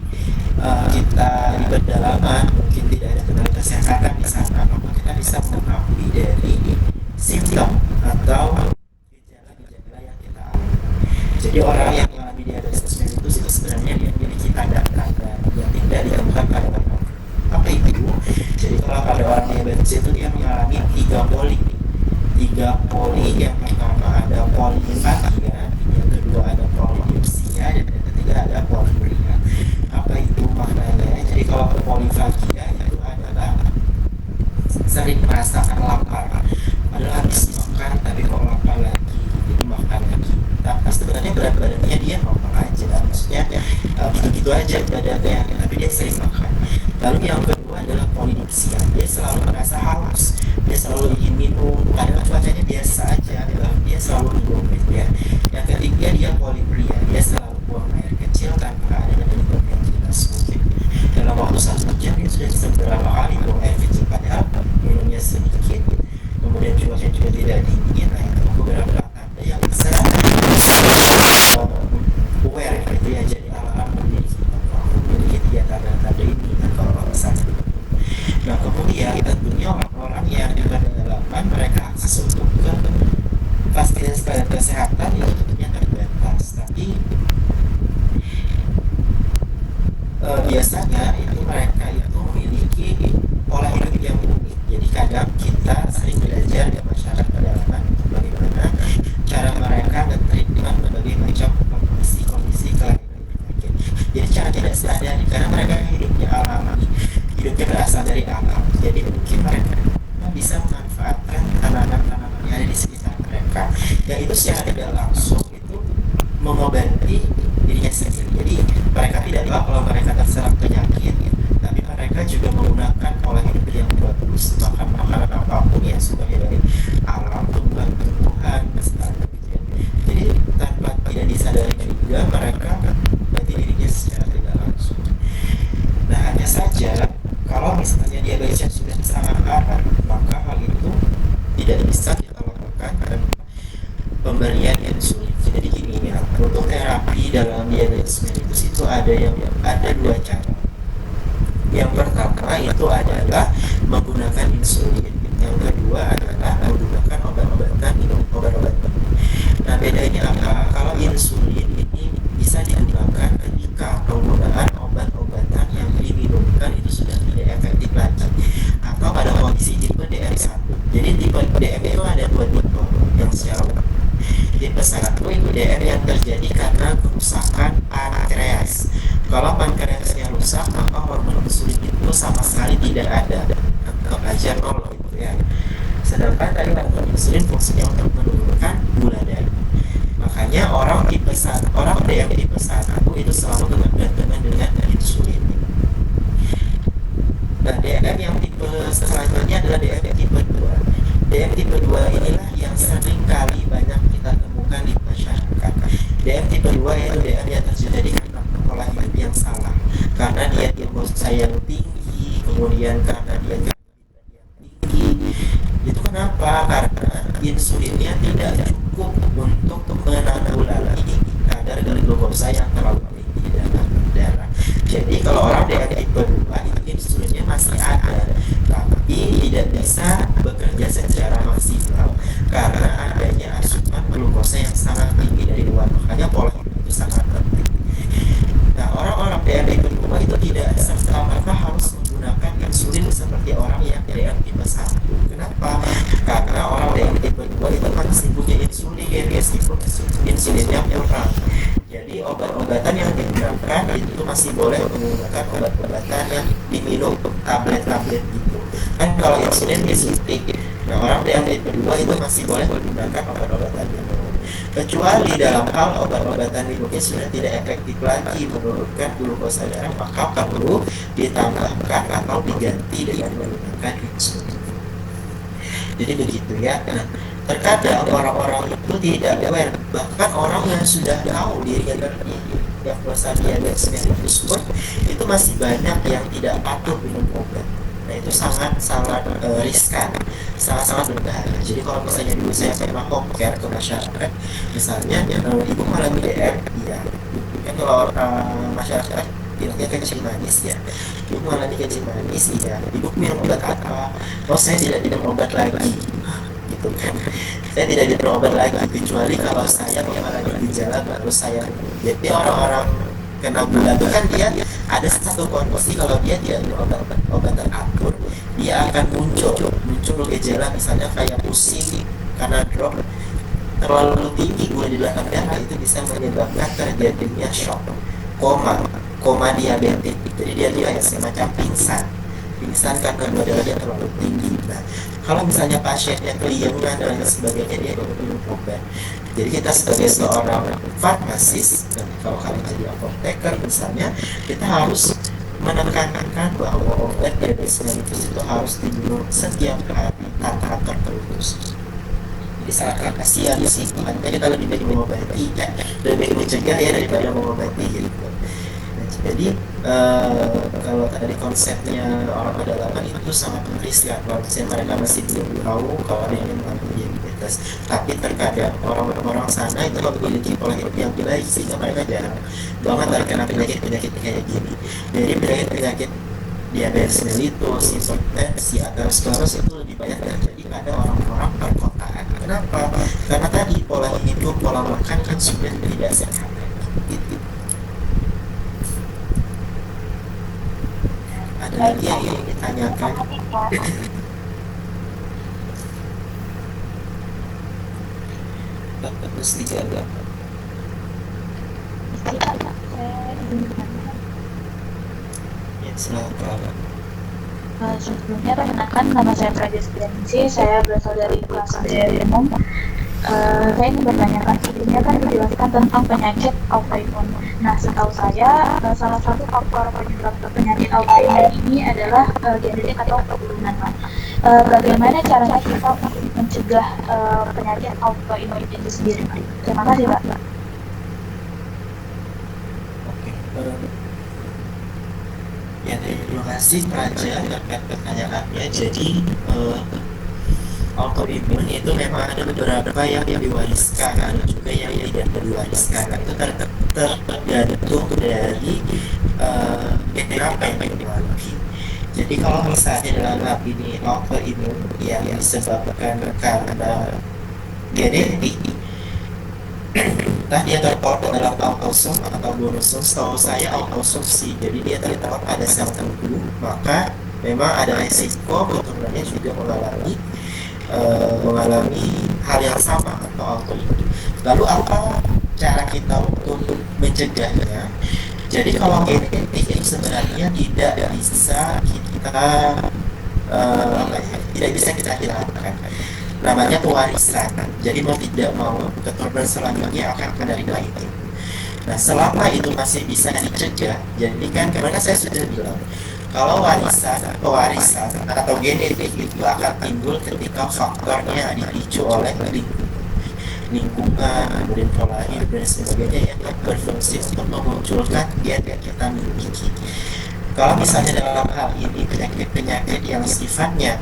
kita di pedalaman mungkin tidak ada tenaga kesehatan di sana, maka kita bisa mengetahui dari simptom atau gejala-gejala yang kita alami. Jadi orang yang mengalami diabetes mellitus itu sebenarnya dia memiliki tanda-tanda hipertensi itu dia mengalami tiga poli. Yang pertama ada polifagia, yang kedua ada polidipsia, dan yang ketiga ada poliuria. Apa itu maknanya? Jadi kalau polifagia itu adalah sering merasakan lapar, padahal habis makan tapi kok lapar lagi, jadi makan lagi. Tapi sebenarnya berat badannya dia normal aja, maksudnya begitu aja badannya, tapi dia sering makan. Lalu yang kedua adalah polidipsia, dia selalu merasa haus, dia selalu ingin minum, padahal cuacanya biasa aja, dia selalu minum gitu ya. Yang ketiga dia poliuria, dia selalu buang air kecil tanpa ada penyebab yang jelas. Mungkin dalam waktu 1 jam dia sudah bisa berapa kali buang air kecil, padahal minumnya sedikit. Kemudian cuaca juga tidak dingin. Nah, itu beberapa tanda yang bisa aware gitu ya, jadi alarm memiliki tiga tanda-tanda ini kan kalau misalnya. Nah, kemudian tentunya orang-orang yang di pedalaman mereka akses untuk ke fasilitas kesehatan itu tentunya terbatas, tapi biasanya itu mereka itu memiliki pola hidup yang unik. Jadi kadang kita sering belajar di masyarakat pedalaman bagaimana cara mereka menerima berbagai macam kondisi kelainan penyakit. Jadi cara tidak sadar karena mereka hidupnya alami, hidupnya berasal dari alam. Jadi mungkin mereka bisa memanfaatkan tanaman-tanaman yang ada di sekitar mereka, yang itu secara tidak langsung itu mengobati dirinya sendiri. Jadi mereka tidak tahu kalau mereka terserang penyakit, tapi mereka juga menggunakan pola hidup yang bagus, makan makanan apapun yang sumbernya dari alam, tumbuhan-tumbuhan, misalnya. Jadi tanpa tidak disadari juga mereka mengobati dirinya secara tidak langsung. Nah, hanya saja kalau misalnya diabetes sudah sangat parah, maka hal itu tidak bisa kita lakukan tanpa pemberian insulin. Jadi gini ya, untuk terapi dalam diabetes mellitus itu ada dua cara. Yang pertama itu adalah menggunakan insulin. Yang kedua adalah menggunakan obat-obatan. Nah, bedanya apa? Kalau insulin ini bisa digunakan ketika penggunaan obat-obatan yang diminumkan itu sudah tidak efektif lagi, atau pada kondisi tipe DM1. Jadi tipe DM itu ada dua tipe yang secara tipe 1 itu DM yang terjadi karena kerusakan pankreas. Kalau pankreasnya rusak, maka hormon insulin itu sama sekali tidak ada, tetap aja nol gitu ya. Sedangkan tadi hormon insulin fungsinya untuk menurunkan gula darah. Makanya orang DM tipe 1 itu selalu bergantungan dengan insulin. Dan DM yang tipe selanjutnya adalah DM tipe 2. DM tipe 2 inilah yang sering kali banyak kita temukan di masyarakat. DM tipe 2 itu DM yang terjadi karena pola hidup yang salah, karena dia glukosa yang tinggi, kemudian karena dia yang tinggi. Itu kenapa? Karena insulinnya tidak cukup untuk menanggulangi kadar glukosa yang terlalu tinggi di dalam darah. Jadi kalau orang DM tipe 2 itu insulinnya masih ada, tapi tidak bisa bekerja secara maksimal karena adanya asupan glukosa yang sangat tinggi dari luar. Makanya pola hidup itu sangat penting. Nah, orang-orang DM tipe 2 itu tidak serta-merta harus menggunakan insulin seperti orang yang DM tipe 1. Kenapa? Karena orang DM tipe 2 itu masih punya insulin, meskipun insulinnya kurang. Jadi obat-obatan yang digunakan itu masih boleh menggunakan obat-obatan yang diminum tablet-tablet gitu. Kan kalau insulin disuntik. Nah, orang DM tipe 2 itu masih boleh menggunakan obat-obatan yang kecuali dalam hal obat-obatan minumnya sudah tidak efektif lagi menurunkan glukosa darah, maka perlu ditambahkan atau diganti dengan menggunakan insulin. Jadi begitu ya. Nah, terkadang orang-orang itu tidak aware, bahkan orang yang sudah tahu dirinya diagnosa diabetes mellitus pun itu masih banyak yang tidak patuh minum obat. Nah, itu sangat riskan, sangat berbahaya. Jadi kalau misalnya dulu saya pernah home care ke masyarakat, misalnya ibu mengalami DM, ya kan kalau masyarakat bilangnya kencing manis ya, ibu mengalami kencing manis, ya ibu minum obat apa? Oh, saya tidak minum obat lagi, gitu kan. Saya tidak minum obat lagi kecuali kalau saya mengalami gejala baru saya. Jadi orang-orang Karena gula itu kan dia ada satu kondisi kalau dia tidak minum obat teratur, dia akan muncul gejala misalnya kayak pusing karena drop terlalu tinggi gula di dalam darah, itu bisa menyebabkan terjadinya shock, koma diabetik. Jadi dia kayak semacam pingsan karena gula darahnya terlalu tinggi. Nah, kalau misalnya pasiennya keliengan dan sebagainya, dia perlu minum obat. Jadi kita sebagai seorang farmasis, dan kalau kalian jadi apoteker misalnya, kita harus menekankan bahwa obat diabetes mellitus itu harus diminum setiap hari tanpa terputus. Jadi sangat kasihan sih, makanya kita lebih baik mengobati, lebih baik mencegah ya daripada mengobati gitu. Jadi kalau tadi konsepnya orang pedalaman itu sangat riskan kalau mereka masih belum tahu kalau dia mengalami diabetes. Tapi terkadang orang-orang sana itu memiliki pola hidup yang baik sehingga mereka jarang banget terkena penyakit kayak gini. Jadi penyakit diabetes mellitus, hipertensi, aterosklerosis itu lebih banyak terjadi pada orang-orang perkotaan. Kenapa? Karena tadi pola hidup, pola makan kan sudah tidak sehat. Gitu. Ada lagi yang ingin ditanyakan? Terus dijaga. Ya, silakan. Sebelumnya perkenalkan, nama saya Prajas Biansi, saya berasal dari kelas Jaya Umum. Saya ingin bertanyakan, sebelumnya kan dijelaskan tentang penyakit autoimun. Nah, setahu saya salah satu faktor penyebab penyakit autoimun ini adalah genetik atau keturunan, Pak. Bagaimana caranya kita untuk mencegah penyakit autoimun itu sendiri, Pak? Terima kasih, Pak. Oke. Ya, terima kasih Praja terkait pertanyaannya. Jadi autoimun itu memang ada beberapa yang diwariskan, ada juga yang tidak diwariskan. Itu tergantung dari apa yang dilalui. Jadi kalau misalnya dalam hal ini autoimun yang disebabkan karena genetik, entah dia terpotong dalam autosom atau monosom, setahu saya autosom sih. Jadi dia terdapat pada sel tertentu, maka memang ada resiko keturunannya juga mengalami hal yang sama atau autoimun. Lalu apa cara kita untuk mencegahnya? Jadi kalau genetik itu sebenarnya tidak bisa kita hilangkan. Namanya pewarisan. Jadi mau tidak mau keturunan selanjutnya akan menerima itu. Nah, selama itu masih bisa dicegah, jadi kan karena saya sudah bilang kalau pewarisan atau genetik itu akan timbul ketika faktornya dipicu oleh lingkungan, kemudian pola hidup dan sebagainya yang berfungsi untuk memunculkan gen yang kita miliki. Kalau misalnya dalam hal ini penyakit-penyakit yang sifatnya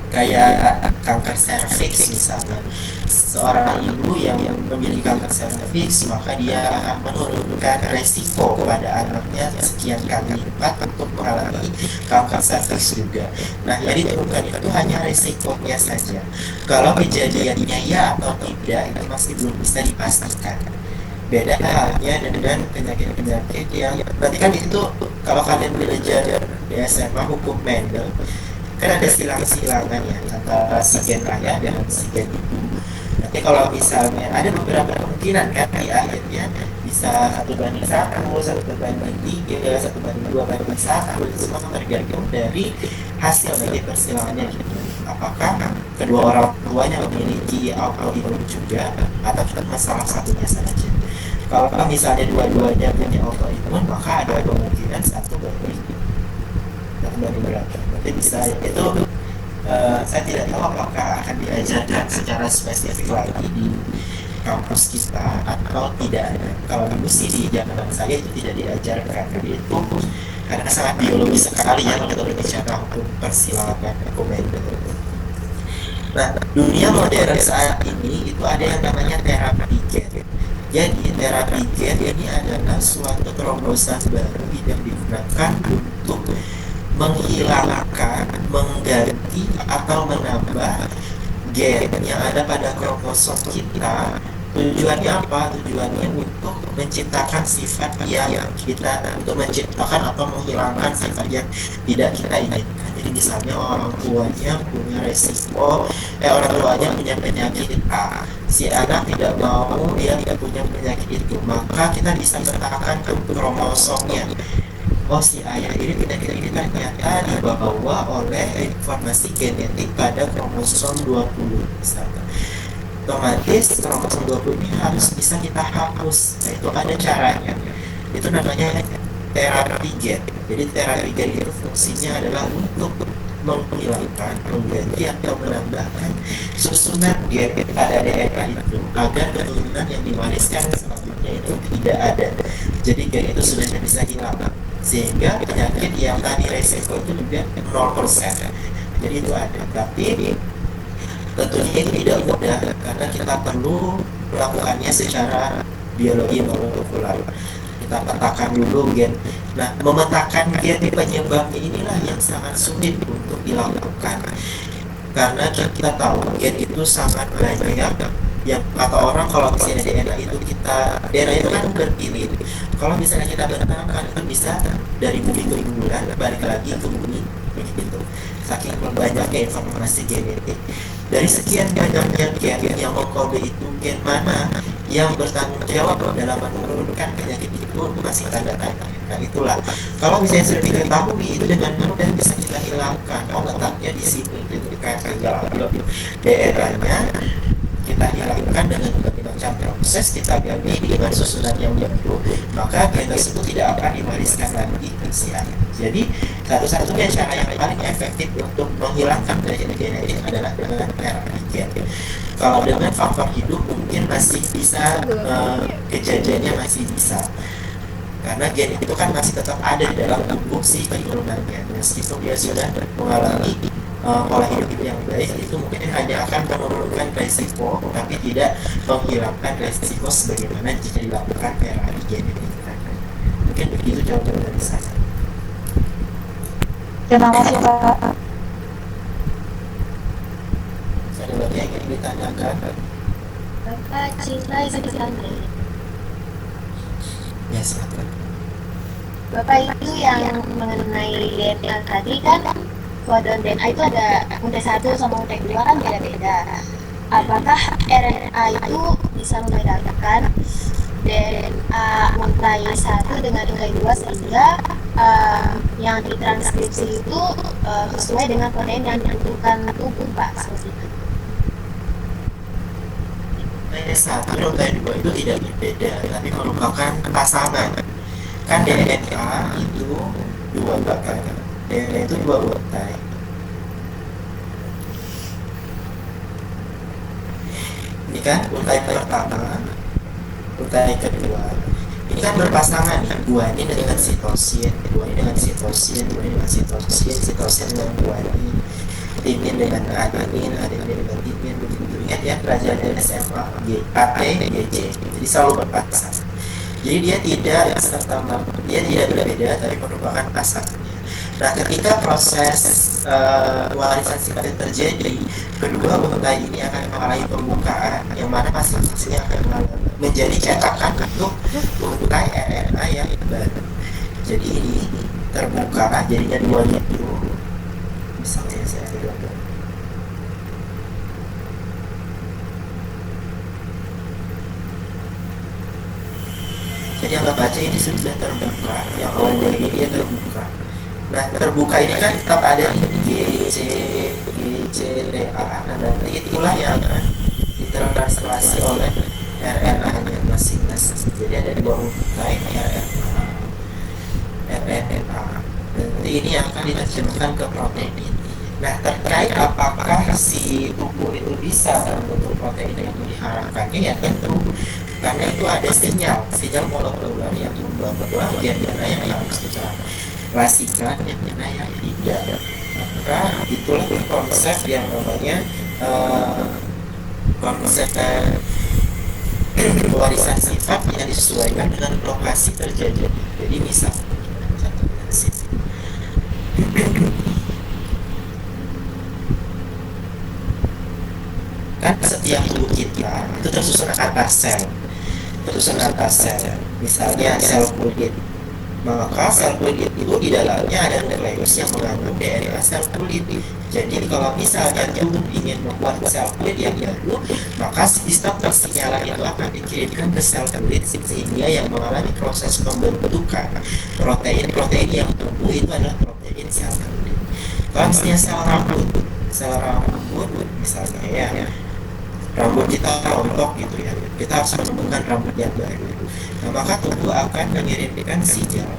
kayak kanker serviks misalnya, seorang ibu yang memiliki kanker serviks maka dia akan menurunkan resiko kepada anaknya sekian kali lipat untuk mengalami kanker serviks juga. Nah, yang diturunkan itu hanya resikonya saja. Kalau kejadiannya ya atau tidak itu masih belum bisa dipastikan. Beda halnya dengan penyakit-penyakit yang berarti kan itu kalau kalian belajar di SMA hukum Mendel kan ada silang-silangan ya antara si gen ayah dan si gen ibu. Nanti kalau misalnya ada beberapa kemungkinan kan di akhirnya bisa 1:1, 1:3, 1:2, itu semua tergantung dari hasil dari persilangannya gitu. Apakah kedua orang tuanya memiliki autoimun juga atau cuma salah satunya saja? Kalau misalnya dua-duanya punya autoimun maka ada kemungkinan 1:1 berapa. Nanti bisa itu saya tidak tahu apakah akan diajarkan secara spesifik lagi di kampus kita atau tidak. Kalau dulu sih di zaman saya itu tidak diajarkan, jadi itu karena sangat biologis sekali ya kalau bicara hukum persilangan rekomendasi. Nah, dunia modern saat ini itu ada yang namanya terapi gen. Jadi terapi gen ini adalah suatu terobosan baru yang digunakan untuk menghilangkan, mengganti atau menambah gen yang ada pada kromosom kita Tujuannya apa? Tujuannya untuk menciptakan sifat yang kita, untuk menciptakan atau menghilangkan sifat yang tidak kita inginkan. Jadi misalnya orang tuanya punya resiko, orang tuanya punya penyakit A, si anak tidak mau dia tidak punya penyakit itu, maka kita bisa letakkan ke kromosomnya. Oh, si ayah ini penyakit ini ternyata dibawa oleh informasi genetik pada kromosom 20 misalnya. Otomatis kromosom 20 ini harus bisa kita hapus. Nah, itu ada caranya. Itu namanya terapi gen. Jadi terapi gen itu fungsinya adalah untuk menghilangkan, mengganti atau menambahkan susunan gen pada DNA itu agar keturunan yang diwariskan selanjutnya itu tidak ada. Jadi gen itu sudah bisa hilang, sehingga penyakit yang tadi resiko itu juga 0%. Jadi itu ada. Tapi tentunya ini tidak mudah karena kita perlu melakukannya secara biologi molekuler. Kita petakan dulu gen. Nah, memetakan gen penyebab inilah yang sangat sulit untuk dilakukan, karena kita tahu gen itu sangat banyak. Yang kata orang kalau misalnya DNA itu kan berpilih. Kalau misalnya kita petakan itu bisa dari bumi ke bulan, balik lagi ke bumi begitu. Saking banyaknya informasi genetik. Dari sekian banyaknya gen yang mengkode itu, gen mana yang bertanggung jawab dalam menurunkan penyakit itu masih tanda tanya. Nah, itulah kalau misalnya sudah diketahui itu dengan mudah bisa kita hilangkan. Oh, letaknya di sini, itu kayak DNA-nya kita hilangkan dengan berbagai macam proses, kita ganti dengan susunan yang baru, maka gen tersebut tidak akan diwariskan lagi ke si anak. Jadi satu-satunya cara yang paling efektif untuk menghilangkan penyakit genetik adalah dengan terapi gen. Kalau dengan faktor hidup mungkin masih bisa, kejadiannya masih bisa, karena gen itu kan masih tetap ada di dalam tubuh si keturunannya. Meskipun dia sudah mengalami pola hidup yang baik, itu mungkin hanya akan menurunkan resiko, tapi tidak menghilangkan resiko sebagaimana jika dilakukan terapi genetik. Mungkin begitu jawaban dari saya. Terima kasih Pak. Ada lagi yang ingin ditanyakan? Bapak Cinta Iskandar. Ya, silakan. Bapak itu yang mengenai DNA tadi kan, kodon DNA itu ada UT1 sama UT2 kan beda-beda. Apakah RNA itu bisa membedakan DNA UT1 dengan UT2 sehingga yang ditranskripsi itu sesuai dengan protein yang dibutuhkan tubuh, Pak? Seperti itu. UT1 dan UT2 itu tidak berbeda, tapi merupakan pasangan. Kan DNA itu dua bagian. DNA itu dua utai. Ini kan utai pertama, utai kedua. Ini kan berpasangan, dua ini dengan sitosin, dua ini dengan sitosin, dua ini dengan sitosin, sitosin dengan guanin, timin dengan adenin, adenin dengan timin, begitu. Ingat ya pelajaran SMA, AT, GC. Jadi selalu berpasangan. Jadi dia tidak serta-merta, dia tidak berbeda, tapi merupakan pasangannya. Nah, ketika proses warisan sifat terjadi, kedua utai ini akan mengalami pembukaan, yang mana masing-masingnya akan menjadi cetakan untuk utai RNA yang baru. Jadi ini terbuka, jadinya dua gitu. Misalnya saya bilang. Jadi anggap aja ini sudah terbuka, yang awalnya ini dia terbuka. Nah, terbuka ini kan tetap ada G, C, D, A. Nah, nanti itulah yang akan ditranslasi oleh RNA-nya masing-masing. Jadi ada dua utai RNA. Nanti ini akan diterjemahkan ke protein. Nah, terkait apakah si tubuh itu bisa membentuk protein yang diharapkannya, ya tentu. Karena itu ada sinyal molekuler yang membuat bahwa DNA yang harus kita rasikan, DNA yang tidak. Maka itulah konsep yang namanya konsep warisan sifat yang disesuaikan dengan lokasi terjadi. Jadi misalnya kan setiap tubuh kita itu tersusun atas sel, misalnya sel kulit. Maka sel kulit itu di dalamnya ada nukleus yang mengandung DNA sel kulit. Jadi kalau misalnya tubuh ingin membuat sel kulit yang baru, maka sistem persinyalan itu akan dikirimkan ke sel kulit sehingga yang mengalami proses pembentukan protein yang tumbuh itu adalah protein sel kulit. Kalau misalnya sel rambut misalnya ya, rambut kita rontok gitu ya, kita harus menemukan rambut yang baru. Nah, maka tubuh akan mengirimkan sinyal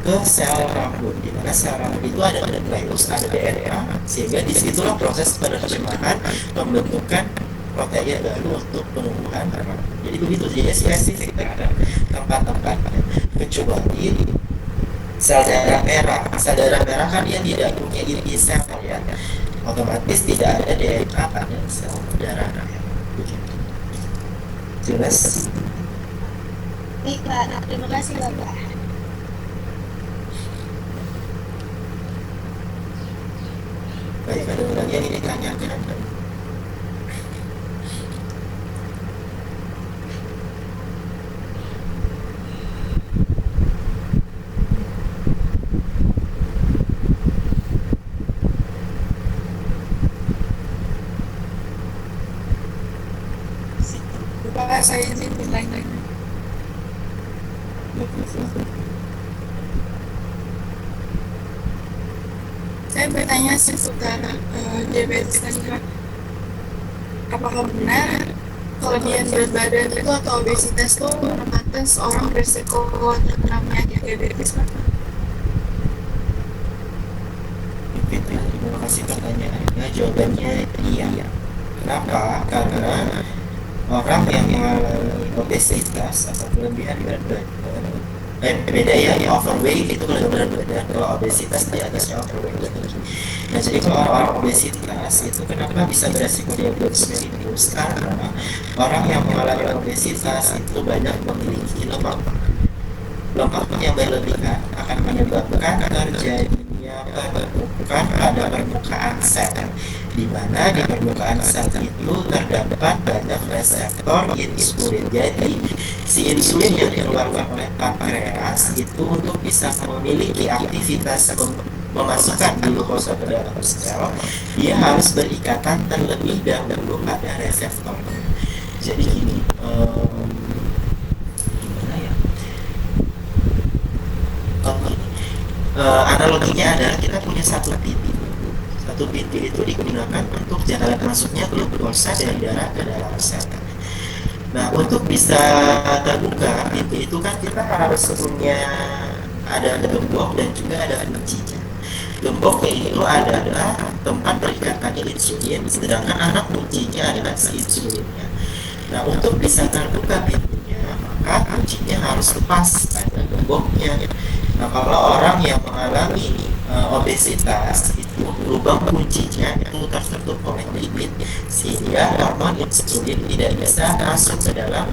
ke sel rambut, di mana sel rambut itu ada nukleus, ada DNA, sehingga disitulah proses penerjemahan pembentukan protein baru untuk penumbuhan rambut. Jadi begitu, jadi spesifik terhadap tempat-tempatnya. Kecuali sel darah merah kan dia tidak punya inti sel ya, otomatis tidak ada DNA pada sel darah merah. Jelas? Baik Pak, terima kasih Bapak. Baik, ada lagi yang ditanyakan? Bapak, saya izin bertanya. Saya bertanya seputar diabetes tadi, Pak. Apakah benar kelebihan berat badan itu atau obesitas itu menempatkan seorang berisiko terkena penyakit diabetes, Pak? Terima kasih pertanyaannya. Jawabannya iya. Kenapa? Karena orang yang mengalami obesitas atau kelebihan berat badan, beda ya, overweight itu kelebihan berat badan, kalau obesitas di atasnya overweight. Nah, jadi kalau orang obesitas itu kenapa bisa beresiko diabetes mellitus? Karena orang yang mengalami obesitas itu banyak memiliki lemak yang berlebihan akan menyebabkan terjadinya penumpukan pada permukaan sel, di mana di permukaan sel itu terdapat banyak reseptor insulin. Jadi si insulin yang dikeluarkan oleh pankreas itu untuk bisa memiliki aktivitas memasukkan glukosa ke dalam sel, dia harus berikatan terlebih dahulu pada reseptor. Jadi gini, gimana ya? Analoginya adalah kita punya satu pintu itu digunakan untuk jalan masuknya glukosa dari darah ke dalam sel. Nah, untuk bisa terbuka pintu itu kan kita harus punya ada gembok dan juga ada kuncinya. Gemboknya itu adalah tempat perikatannya insulin, sedangkan anak kuncinya adalah si insulinnya. Nah, untuk bisa terbuka pintunya, maka kuncinya harus lepas pada gemboknya. Nah, kalau orang yang mengalami obesitas itu lubang kuncinya itu tertutup oleh lipid, sehingga hormon insulin tidak bisa masuk ke dalam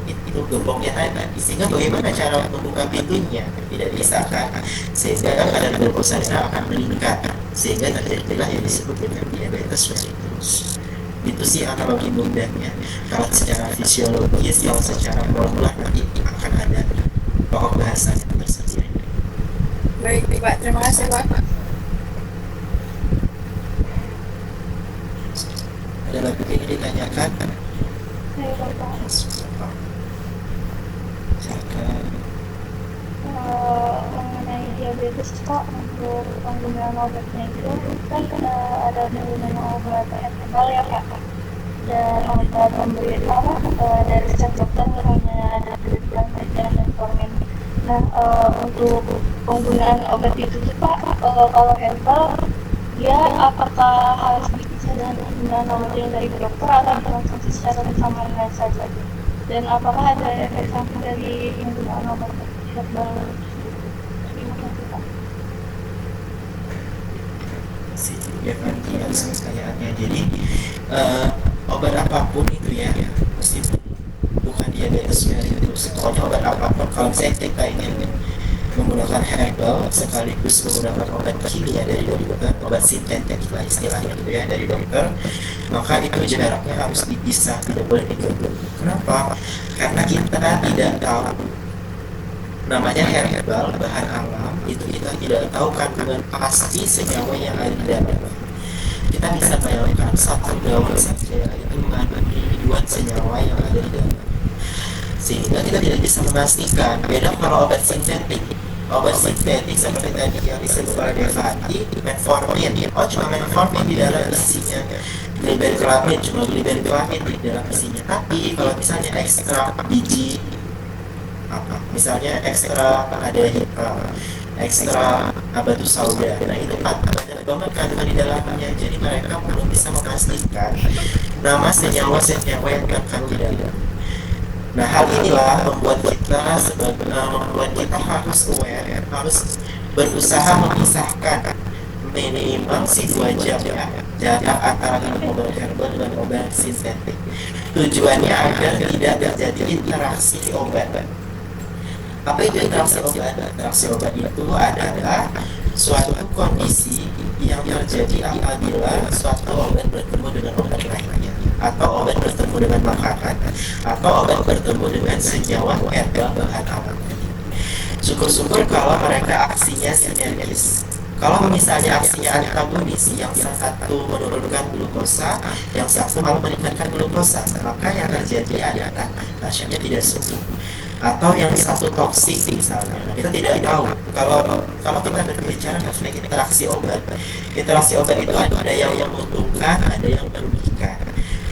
itu gemboknya tadi. Sehingga bagaimana cara membuka pintunya? Tidak bisa kan? Sehingga kadar glukosa akan meningkat, sehingga terjadilah yang disebut dengan diabetes mellitus. Itu sih analogi mudahnya. Kalau secara fisiologis, kalau secara molekuler nanti akan ada pokok bahasanya tersendiri. Baik, Pak. Terima kasih, Pak. Ada lagi yang ditanyakan? Saya Bapak. Silakan. Mengenai diabetes Pak, untuk penggunaan obatnya itu kan ada penggunaan obat herbal ya Pak, dan obat pemberian dari resep dokter hanya ada pemberian dan metformin. Nah, untuk penggunaan obat itu tuh Pak, kalau herbal dia apakah harus dipisah dengan penggunaan obat yang dari dokter atau dikonsumsi secara bersamaan saja? Dan apakah ada efek samping dari penggunaan obat herbal? Terima kasih Pak. Ya kan, kayaknya jadi obat apapun itu ya, meskipun bukan diabetes mellitus, pokoknya obat apapun, kalau saya kita ingin menggunakan menggunakan herbal sekaligus menggunakan obat kimia dari dokter, obat sintetik lah istilahnya gitu ya dari dokter, maka itu jaraknya harus dipisah, tidak boleh digabung. Kenapa? Karena kita tidak tahu namanya herbal, bahan alam itu kita tidak tahu kandungan pasti senyawa yang ada di dalamnya. Kita bisa bayangkan satu daun saja itu mengandung ribuan senyawa yang ada di dalamnya, sehingga kita tidak bisa memastikan. Beda kalau obat sintetik. Obat sintetik seperti tadi yang disebut oleh Devati, metformin. Oh, cuma metformin di dalam isinya. Glibenclamid, cuma glibenclamid di dalam isinya. Tapi kalau misalnya ekstra biji apa? Misalnya ekstra ada ekstra batu sauda. Nah itu banyak banget kandungan di dalamnya. Jadi mereka belum bisa memastikan nama senyawa-senyawa yang terkandung di dalam. Nah hal inilah membuat kita harus aware, harus berusaha memisahkan minimal 2 jam ya jarak antara obat herbal dengan obat sintetik. Tujuannya agar tidak terjadi interaksi obat. Apa itu interaksi obat? Interaksi obat itu adalah suatu kondisi yang terjadi apabila suatu obat bertemu dengan obat lainnya, atau obat bertemu dengan makanan, atau obat bertemu dengan senyawa herbal bahan alam. Syukur-syukur kalau mereka aksinya sinergis. Kalau misalnya aksinya antagonis, yang satu menurunkan glukosa, yang satu malah meningkatkan glukosa, maka yang terjadi adalah pasiennya tidak sembuh. Atau yang satu toksik misalnya, kita tidak tahu. Kalau kita berbicara mengenai interaksi obat itu ada yang menguntungkan, ada yang merugikan.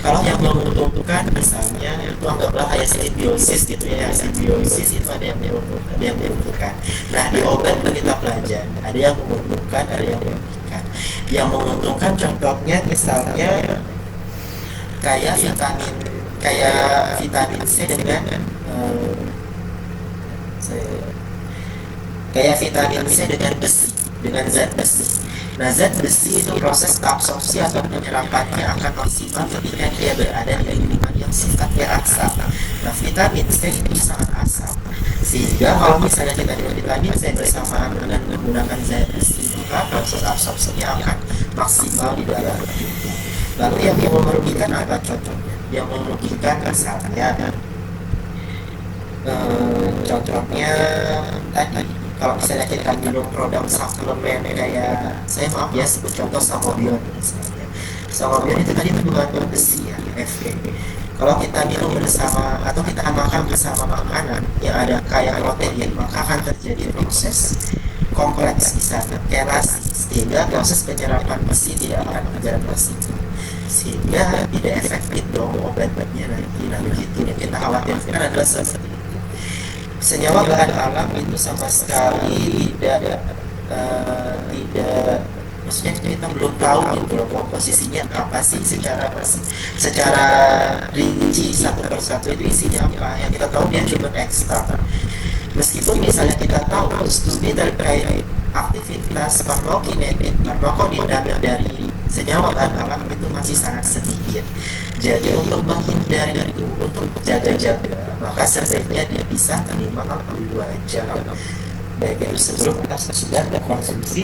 Kalau yang menguntungkan misalnya itu anggaplah kayak simbiosis gitu ya. Simbiosis itu ada yang menguntungkan, ada yang merugikan. Nah di obat kita belajar ada yang menguntungkan, ada yang merugikan. Yang menguntungkan contohnya misalnya kayak vitamin C dengan kayak vitamin C dengan besi, dengan zat besi. Nah zat besi itu proses absorpsi atau penyerapannya akan maksimal ketika dia berada di lingkungan yang sifatnya asam. Nah vitamin C itu sangat asam, sehingga kalau misalnya kita dengan vitamin C bersamaan dengan menggunakan zat besi, maka proses absorpsinya akan maksimal di dalam tubuh. Lalu yang merugikan apa contohnya? Yang merugikan misalnya contohnya tadi kalau misalnya kita minum produk suplemen kayak saya maaf ya sebut contoh Sangobion misalnya. Sangobion itu tadi mengandung besi ya, Fe. Kalau kita minum bersama atau kita makan bersama makanan yang ada kaya protein, maka akan terjadi proses kompleks di sana, kelasi, sehingga proses penyerapan besi tidak akan berjalan maksimal, sehingga tidak efektif dong obat-obatnya nanti. Nah begitu yang kita khawatirkan adalah seperti itu. Senyawa bahan alam itu sama sekali tidak maksudnya kita belum tahu gitu loh komposisinya apa sih secara rinci satu persatu itu isinya apa. Yang kita tahu dia cuma ekstrak. Meskipun misalnya kita tahu studi terkait aktivitas farmakodinamik dari senyawa bahan alam itu masih sangat sedikit. Jadi untuk menghindari itu, untuk jaga-jaga, maka sebaiknya dia bisa minimal 2 jam. Baik itu sebelum kita sudah berkonsumsi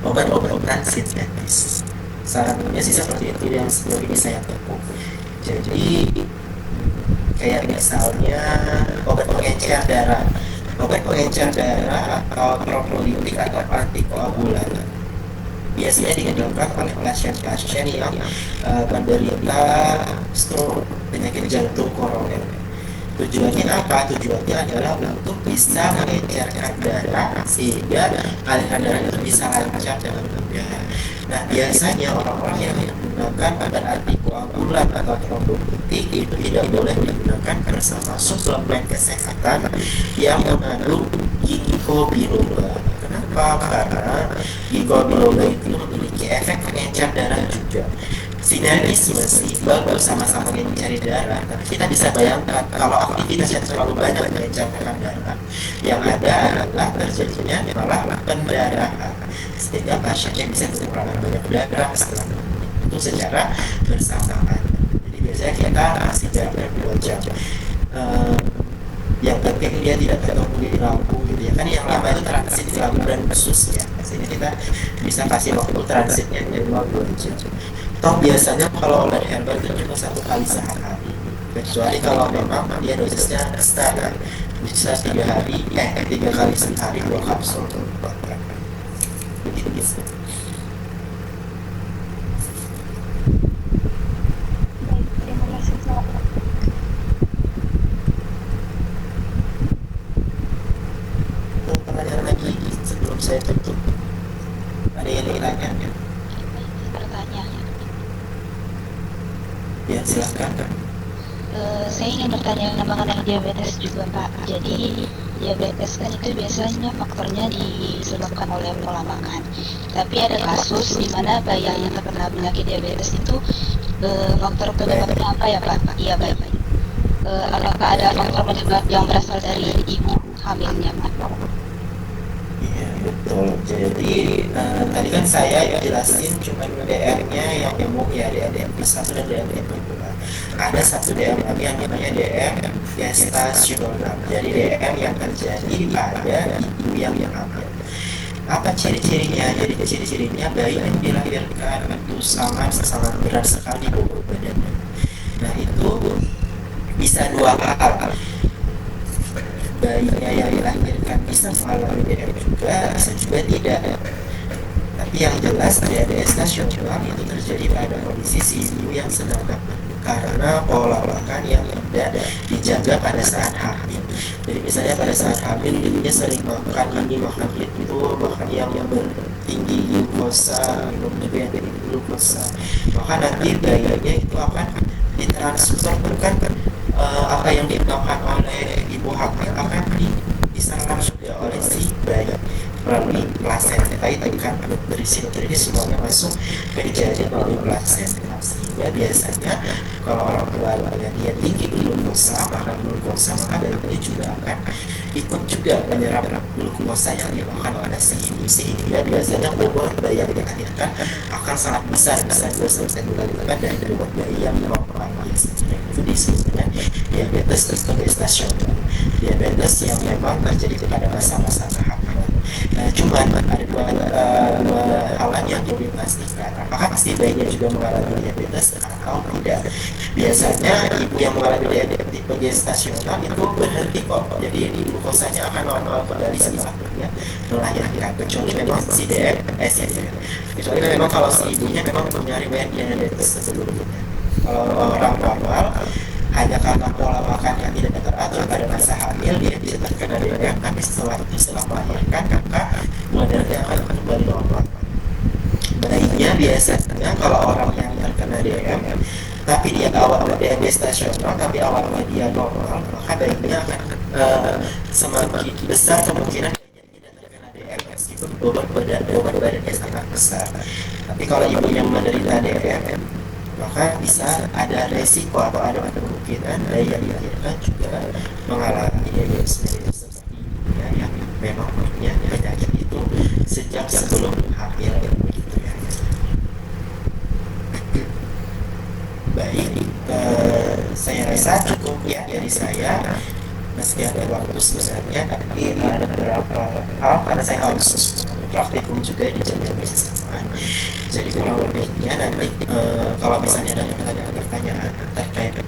obat-obatan sintetis. Sarannya sih seperti itu yang sebelum ini saya tempuh. Jadi kayak misalnya obat pengencer darah atau propolitik atau antikoagulan biasanya digunakan oleh pasien-pasien yang menderita stroke, penyakit jantung koroner. Tujuannya apa? Tujuannya adalah untuk bisa mengencerkan darah sehingga aliran darah itu bisa lancar dengan mudah. Nah biasanya orang-orang yang menggunakan obat antikoagulan atau trombolytik itu tidak boleh digunakan bersama suplemen kesehatan yang mengandung ginkgo biloba. Kenapa? Karena ginkgo biloba itu memiliki efek pengencer darah juga. Sinergis sih bagus sama-sama mencari darah. Tapi kita bisa bayangkan kalau aktivitasnya terlalu banyak mengencerkan darah, yang ada adalah terjadinya malah pendarahan, sehingga pasiennya bisa kekurangan banyak darah setelah itu secara bersamaan. Jadi biasanya kita kasih darah 2 jam. yang penting dia tidak ketemu di lampu gitu ya kan, yang lama itu transit di lampu dan khusus ya, sini kita bisa kasih waktu transitnya 2 jam. Toh biasanya kalau obat herbal itu cuma 1 kali sehari, kecuali kalau memang dia dosisnya besar ya, bisa 3 kali sehari 2 kapsul begitu. Baik, terima kasih Kak. Pertanyaan lagi sebelum saya tutup, ada yang ditanya? Bertanya. Ya silahkan. Saya ingin bertanya mengenai diabetes juga Pak. Jadi diabetes kan itu biasanya faktornya disebabkan oleh pola makan. Tapi ada kasus di mana bayi yang terkena penyakit diabetes itu faktor penyebabnya apa ya Pak? Iya baik. Apakah ada faktor penyebab yang berasal dari ibu hamilnya Pak? Iya betul. Jadi tadi kan saya jelasin cuma DM-nya yang umum ya, DM1 dan DM2. Ada satu DM lagi yang namanya DM gestasional. Jadi DM yang terjadi pada ibu yang hamil. Apa ciri-cirinya? Jadi ciri-cirinya bayi yang dilahirkan itu sangat berat sekali bobot badannya. Nah itu bisa 2 hal. Bayinya yang dilahirkan bisa mengalami DM juga, bisa juga tidak. Tapi yang jelas diabetes nasional itu terjadi pada kondisi si ibu yang sedang hamil karena pola makan yang tidak dijaga pada saat hamil. Jadi misalnya pada saat hamil ibunya sering makan ini makan itu, makan yang bertinggi glukosa, minum juga yang tinggi glukosa, maka nanti bayinya itu akan ditransfer, bukan apa yang dimakan oleh ibu hamil akan diserap juga oleh si bayi melalui plasenta itu kan berisi nutrisi semuanya masuk ke janin melalui plasenta, sehingga biasanya kalau orang tua dia tinggi glukosa, maka bayinya juga akan ikut juga menyerap glukosa yang dimakan oleh si ibu, sehingga biasanya bobot bayi yang dilahirkan akan sangat besar, bisa 2-3 kali lipat dari bobot bayi yang normal biasanya. Itu disebutnya diabetes gestasional, diabetes yang memang terjadi pada masa-masa kehamilan. Nah, cuman ada dua hal yang perlu dipastikan, apakah si bayinya juga mengalami diabetes atau tidak. Biasanya ibu yang mengalami diabetes tipe gestasional itu berhenti kok, jadi glukosanya akan normal kembali setelah melahirkan, kecuali memang kecuali memang kalau si ibunya memang punya riwayat diabetes sebelumnya. Kalau orang normal hanya karena pola makan yang tidak teratur pada masa hamil dia bisa terkena DM, tapi setelah melahirkan maka badannya akan kembali normal. Bayinya biasanya kalau orang yang terkena DM tapi dia awalnya DM gestasional tapi awalnya dia normal, maka bayinya akan semakin besar kemungkinan tidak terkena DM meskipun bobot badannya sangat besar. Tapi kalau ibunya menderita DM, maka bisa ada resiko atau ada kemungkinan bayi yang dilahirkan juga mengalami diabetes seperti ibunya yang memang punya penyakit itu sejak sebelum hamil begitu ya. Baik, saya rasa cukup ya dari saya. Meski ada waktu sebenarnya, tapi ada beberapa hal karena saya harus praktikum juga di jam-jam kesamaan. Jadi kurang lebihnya nanti kalau misalnya ada pertanyaan terkait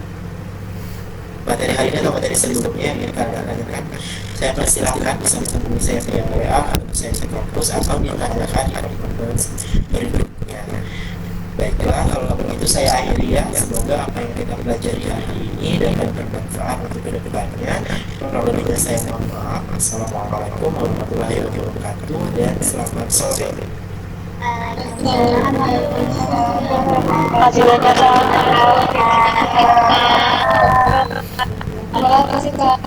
materi hari ini atau materi sebelumnya yang kalian tanyakan, saya persilahkan bisa menghubungi saya via WA atau saya di kampus atau ditanyakan di konferensi berikutnya. Baiklah, kalau begitu saya akhiri ya. Semoga apa yang kita pelajari hari ini dapat bermanfaat untuk kedepannya. Kalau lebihnya saya mohon maaf. Assalamualaikum warahmatullahi wabarakatuh dan selamat sore. Terima kasih banyak Kak. Terima kasih Kak.